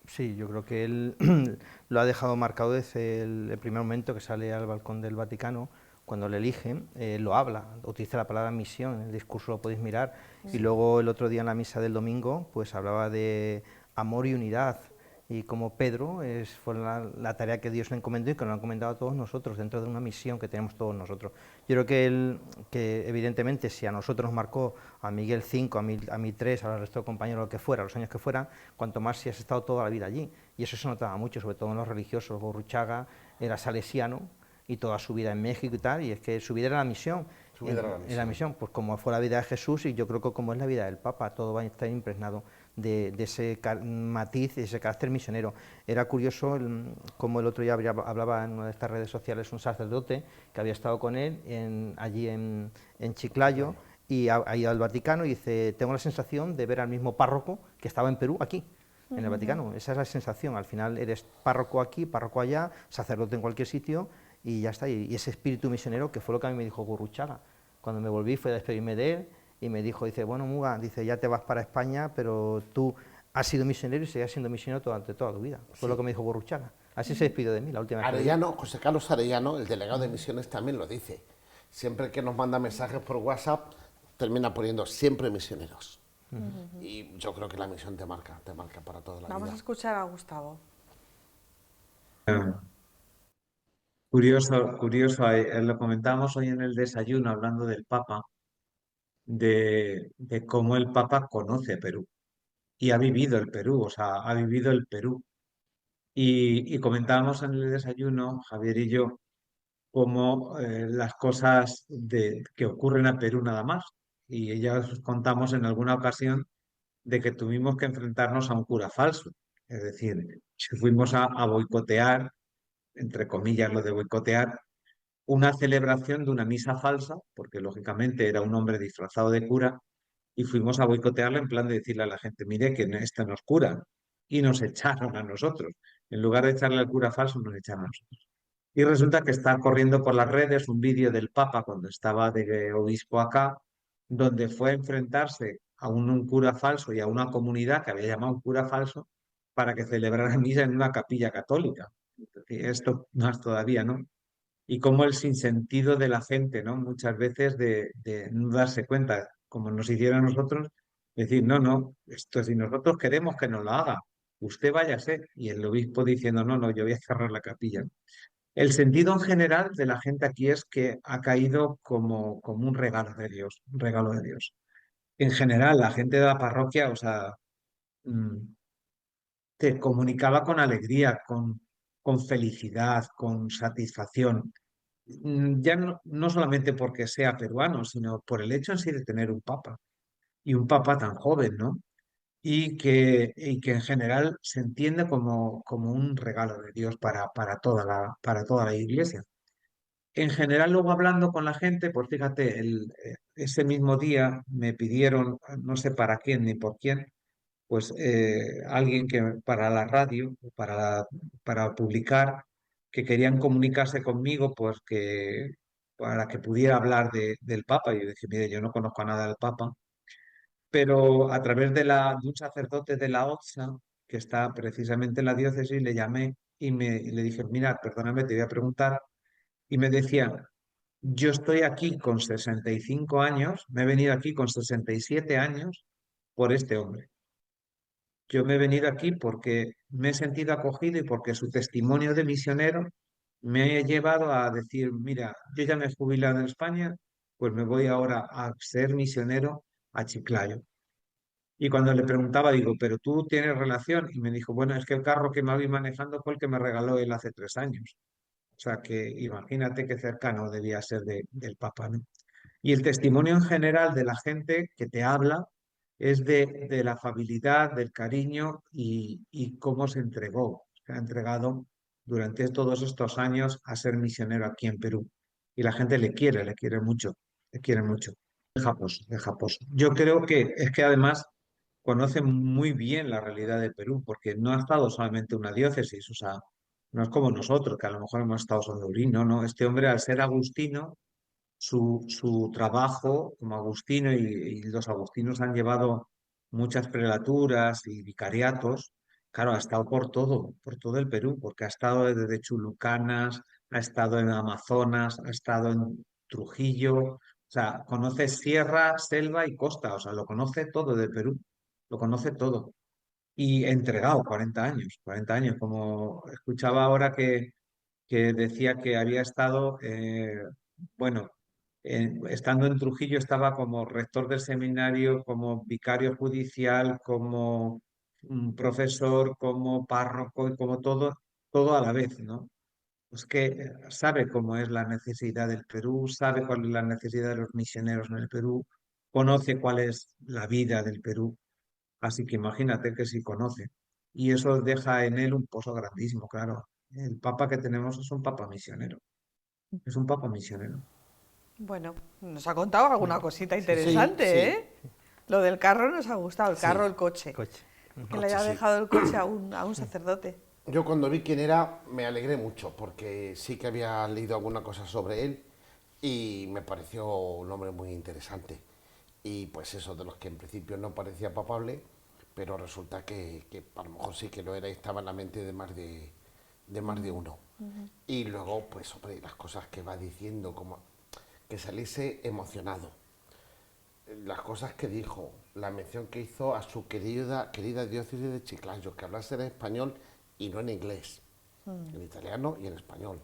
Sí, yo creo que él lo ha dejado marcado desde el primer momento que sale al balcón del Vaticano, cuando le eligen, lo habla, utiliza la palabra misión, en el discurso lo podéis mirar, y luego el otro día en la misa del domingo, pues hablaba de amor y unidad, y como Pedro fue la tarea que Dios le encomendó y que nos ha encomendado a todos nosotros, dentro de una misión que tenemos todos nosotros. Yo creo que él, que evidentemente si a nosotros nos marcó, a Miguel 5, a mí 3, al resto de compañeros, lo que fuera, los años que fueran, cuanto más si has estado toda la vida allí. Y eso se notaba mucho, sobre todo en los religiosos. Gurruchaga era salesiano y toda su vida en México y tal, y es que su vida era la misión. Su vida era la misión. misión, pues como fue la vida de Jesús y yo creo que como es la vida del Papa, todo va a estar impregnado de ese matiz, de ese carácter misionero. Era curioso como el otro día hablaba en una de estas redes sociales un sacerdote que había estado con él allí en Chiclayo y ha ido al Vaticano y dice, tengo la sensación de ver al mismo párroco que estaba en Perú aquí, en el Vaticano. Esa es la sensación, al final eres párroco aquí, párroco allá, sacerdote en cualquier sitio y ya está. Y ese espíritu misionero que fue lo que a mí me dijo Gurruchaga. Cuando me volví fue a despedirme de él y me dijo, dice, bueno, Muga, dice, ya te vas para España, pero tú has sido misionero y seguirás siendo misionero durante toda tu vida. Fue lo que me dijo Gurruchaga. Así se despidió de mí la última vez. Arellano, José Carlos Arellano, el delegado de misiones, también lo dice. Siempre que nos manda mensajes por WhatsApp, termina poniendo siempre misioneros. Y yo creo que la misión te marca para toda la Vamos a vida. escuchar a Gustavo. Curioso, curioso, lo comentábamos hoy en el desayuno hablando del Papa, de cómo el Papa conoce Perú y ha vivido el Perú, o sea, ha vivido el Perú. Y comentábamos en el desayuno, Javier y yo, cómo las cosas que ocurren a Perú nada más. Y ya os contamos en alguna ocasión de que tuvimos que enfrentarnos a un cura falso. Es decir, si fuimos a boicotear, entre comillas lo de boicotear, una celebración de una misa falsa, porque lógicamente era un hombre disfrazado de cura, y fuimos a boicotearla en plan de decirle a la gente, mire que este no es cura, y nos echaron a nosotros. En lugar de echarle al cura falso, nos echaron a nosotros. Y resulta que está corriendo por las redes un vídeo del Papa cuando estaba de obispo acá, donde fue a enfrentarse a un cura falso y a una comunidad que había llamado un cura falso para que celebrara misa en una capilla católica. Y esto más todavía, ¿no? Y cómo el sinsentido de la gente, ¿no? Muchas veces de no darse cuenta. como nos hiciera a nosotros, decir, no, no, esto si nosotros queremos que nos lo haga, usted váyase. Y el obispo diciendo, no, no, yo voy a cerrar la capilla. El sentido en general de la gente aquí es que ha caído como un regalo de Dios, un regalo de Dios. En general, la gente de la parroquia, o sea, mm, te comunicaba con alegría, con felicidad, con satisfacción. Ya no solamente porque sea peruano, sino por el hecho en sí de tener un papa, y un papa tan joven, ¿no? Y que en general se entiende como un regalo de Dios para toda la iglesia. En general, luego hablando con la gente, pues fíjate, ese mismo día me pidieron, no sé para quién ni por quién, pues alguien que para la radio, para publicar, que querían comunicarse conmigo, pues que para que pudiera hablar del Papa. Y yo dije, mire, yo no conozco nada del Papa, pero a través de un sacerdote de la OTSA, que está precisamente en la diócesis, le llamé y le dije, mira, perdóname, te voy a preguntar. Y me decía, yo estoy aquí con 65 años, me he venido aquí con 67 años por este hombre. Yo me he venido aquí porque me he sentido acogido y porque su testimonio de misionero me ha llevado a decir, mira, yo ya me he jubilado en España, pues me voy ahora a ser misionero a Chiclayo. Y cuando le preguntaba, digo, ¿pero tú tienes relación? Y me dijo, bueno, es que el carro que me voy manejando fue el que me regaló él hace 3 años. O sea que imagínate qué cercano debía ser del Papa, ¿no? Y el testimonio en general de la gente que te habla es de la afabilidad, del cariño y cómo se entregó. Se ha entregado durante todos estos años a ser misionero aquí en Perú. Y la gente le quiere mucho, le quiere mucho. Es japoso. Yo creo que es que además conoce muy bien la realidad de Perú, porque no ha estado solamente una diócesis, o sea, no es como nosotros, que a lo mejor hemos estado solo en Urín, no, no. Este hombre, al ser agustino, su trabajo como agustino, y los agustinos han llevado muchas prelaturas y vicariatos, claro, ha estado por todo el Perú, porque ha estado desde Chulucanas, ha estado en Amazonas, ha estado en Trujillo, o sea, conoce sierra, selva y costa, o sea, lo conoce todo del Perú, lo conoce todo. Y entregado 40 años, como escuchaba ahora que decía que había estado, bueno, estando en Trujillo estaba como rector del seminario, como vicario judicial, como profesor, como párroco y como todo, todo a la vez, ¿no? Pues que sabe cómo es la necesidad del Perú, sabe cuál es la necesidad de los misioneros en el Perú, conoce cuál es la vida del Perú, así que imagínate que sí conoce. Y eso deja en él un pozo grandísimo, claro. El papa que tenemos es un papa misionero. Es un papa misionero. Bueno, nos ha contado alguna Bueno, cosita sí, sí, Sí, interesante, sí, ¿eh? Lo del carro nos ha gustado, el sí. carro, el coche. coche. Que le Coche, haya sí. dejado el coche a un sacerdote. Yo cuando vi quién era me alegré mucho porque sí que había leído alguna cosa sobre él y me pareció un hombre muy interesante. Y pues eso, de los que en principio no parecía papable, pero resulta que a lo mejor sí que lo era y estaba en la mente de más de uno. Y luego, pues hombre, las cosas que va diciendo, como que saliese emocionado. Las cosas que dijo, la mención que hizo a su querida diócesis de Chiclayo, que hablase en español y no en inglés, en italiano y en español.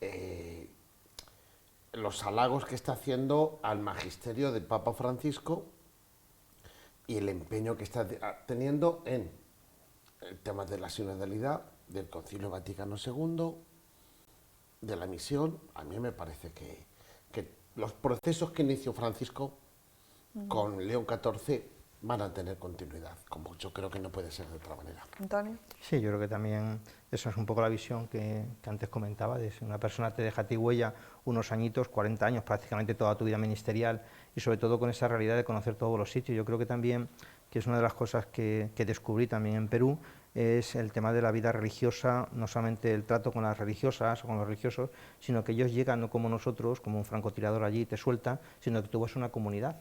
Eh, los halagos que está haciendo al magisterio del Papa Francisco y el empeño que está teniendo en el tema de la sinodalidad, del Concilio Vaticano II, de la misión. A mí me parece que los procesos que inició Francisco con León XIV van a tener continuidad, como yo creo que no puede ser de otra manera. Antonio. Sí, yo creo que también esa es un poco la visión que antes comentaba, de si una persona te deja a ti huella unos añitos, 40 años, prácticamente toda tu vida ministerial, y sobre todo con esa realidad de conocer todos los sitios. Yo creo que también, que es una de las cosas que descubrí también en Perú, es el tema de la vida religiosa, no solamente el trato con las religiosas o con los religiosos, sino que ellos llegan no como nosotros, como un francotirador allí y te suelta, sino que tú vas a una comunidad.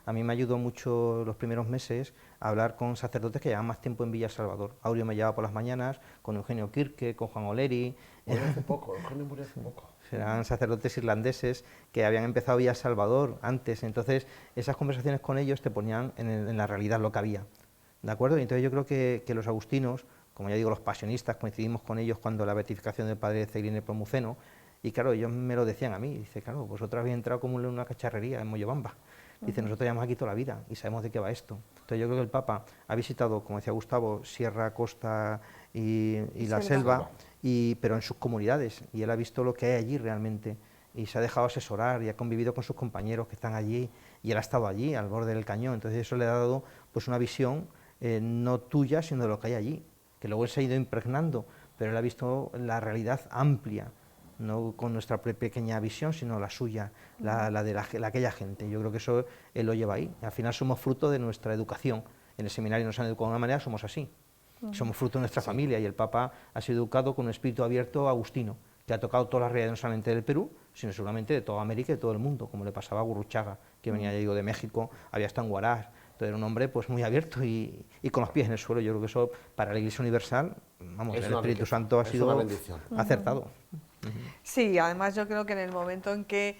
A mí me ayudó mucho los primeros meses a hablar con sacerdotes que llevaban más tiempo en Villa Salvador. Aureo me llevaba por las mañanas, con Eugenio Kirke, con Juan Oleri. Murió hace poco, Eugenio murió hace poco. eran sacerdotes irlandeses que habían empezado Villa Salvador antes, entonces esas conversaciones con ellos te ponían en la realidad lo que había, ¿de acuerdo? Y entonces yo creo que los agustinos, como ya digo, los pasionistas, coincidimos con ellos cuando la beatificación del padre Celine Nepomuceno, y claro, ellos me lo decían a mí, dice, claro, vosotros habéis entrado como en una cacharrería en Moyobamba, dice, nosotros llevamos aquí toda la vida y sabemos de qué va esto. Entonces yo creo que el Papa ha visitado, como decía Gustavo, Sierra, Costa y la selva, pero en sus comunidades, y él ha visto lo que hay allí realmente, y se ha dejado asesorar y ha convivido con sus compañeros que están allí, y él ha estado allí, al borde del cañón, entonces eso le ha dado pues una visión no tuya, sino de lo que hay allí, que luego él se ha ido impregnando, pero él ha visto la realidad amplia, no con nuestra pequeña visión, sino la suya, la de aquella gente. Yo creo que eso él lo lleva ahí. Al final somos fruto de nuestra educación. En el seminario nos han educado de una manera, somos así. Somos fruto de nuestra familia, y el Papa ha sido educado con un espíritu abierto agustino, que ha tocado todas las realidades no solamente del Perú, sino seguramente de toda América y de todo el mundo, como le pasaba a Gurruchaga, que venía, ya digo, de México, había estado en Huaraz. Entonces era un hombre pues muy abierto y con los pies en el suelo. Yo creo que eso para la Iglesia Universal, vamos, el Espíritu Santo ha sido acertado. Sí, además yo creo que en el momento en que,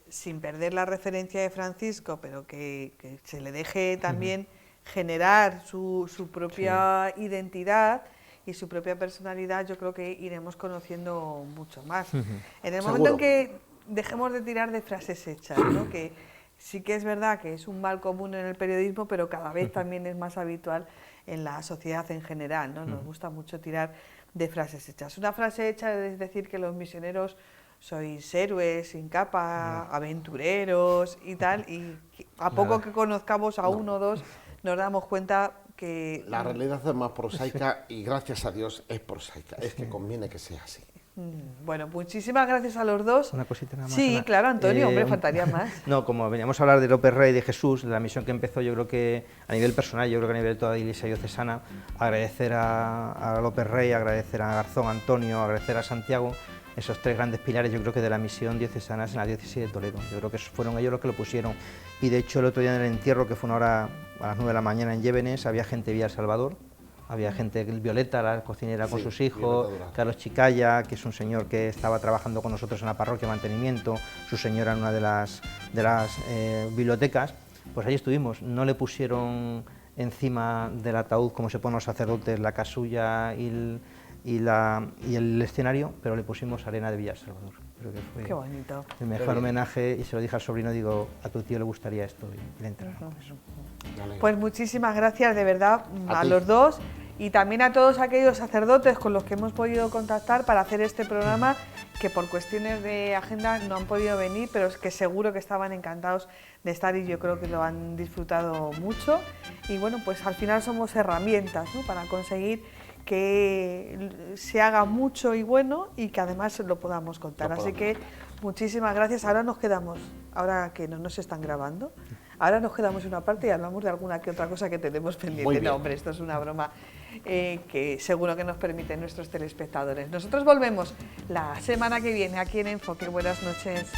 sin perder la referencia de Francisco, pero que se le deje también generar su propia identidad y su propia personalidad, yo creo que iremos conociendo mucho más. En el momento en que dejemos de tirar de frases hechas, ¿no? Que sí que es verdad que es un mal común en el periodismo, pero cada vez también es más habitual en la sociedad en general, ¿no? Nos gusta mucho tirar de frases hechas. Una frase hecha es decir que los misioneros sois héroes sin capa, aventureros y tal, y a poco que conozcamos a uno o dos nos damos cuenta que... La realidad es más prosaica y gracias a Dios es prosaica, es que conviene que sea así. Bueno, muchísimas gracias a los dos. Una cosita nada más. Sí, claro, Antonio, hombre, faltaría más. No, como veníamos a hablar de López Rey, de Jesús, de la misión que empezó, yo creo que a nivel personal, yo creo que a nivel de toda la Iglesia diocesana, agradecer a López Rey, agradecer a Garzón Antonio, agradecer a Santiago, esos tres grandes pilares, yo creo que de la misión diocesana en la diócesis de Toledo. Yo creo que fueron ellos los que lo pusieron. Y de hecho el otro día en el entierro, que fue una hora a las 9 de la mañana en Llévenes, había gente de Villa El Salvador. Había gente, Violeta, la cocinera con sus hijos, Carlos Chicaya, que es un señor que estaba trabajando con nosotros en la parroquia de mantenimiento, su señora en una de las bibliotecas, pues ahí estuvimos. No le pusieron encima del ataúd, como se ponen los sacerdotes, la casulla y el escenario, pero le pusimos arena de Villa El Salvador. Creo que fue Qué bonito. El mejor homenaje, y se lo dije al sobrino, digo, a tu tío le gustaría esto, y le enterramos eso. Pues muchísimas gracias de verdad a los dos, y también a todos aquellos sacerdotes con los que hemos podido contactar para hacer este programa, que por cuestiones de agenda no han podido venir, pero es que seguro que estaban encantados de estar, y yo creo que lo han disfrutado mucho. Y bueno, pues al final somos herramientas, ¿no?, para conseguir que se haga mucho y bueno, y que además lo podamos contar. Así que muchísimas gracias. Ahora nos quedamos, ahora que no nos están grabando, ahora nos quedamos en una parte y hablamos de alguna que otra cosa que tenemos pendiente. No, hombre, esto es una broma que seguro que nos permiten nuestros telespectadores. Nosotros volvemos la semana que viene aquí en Enfoque. Buenas noches.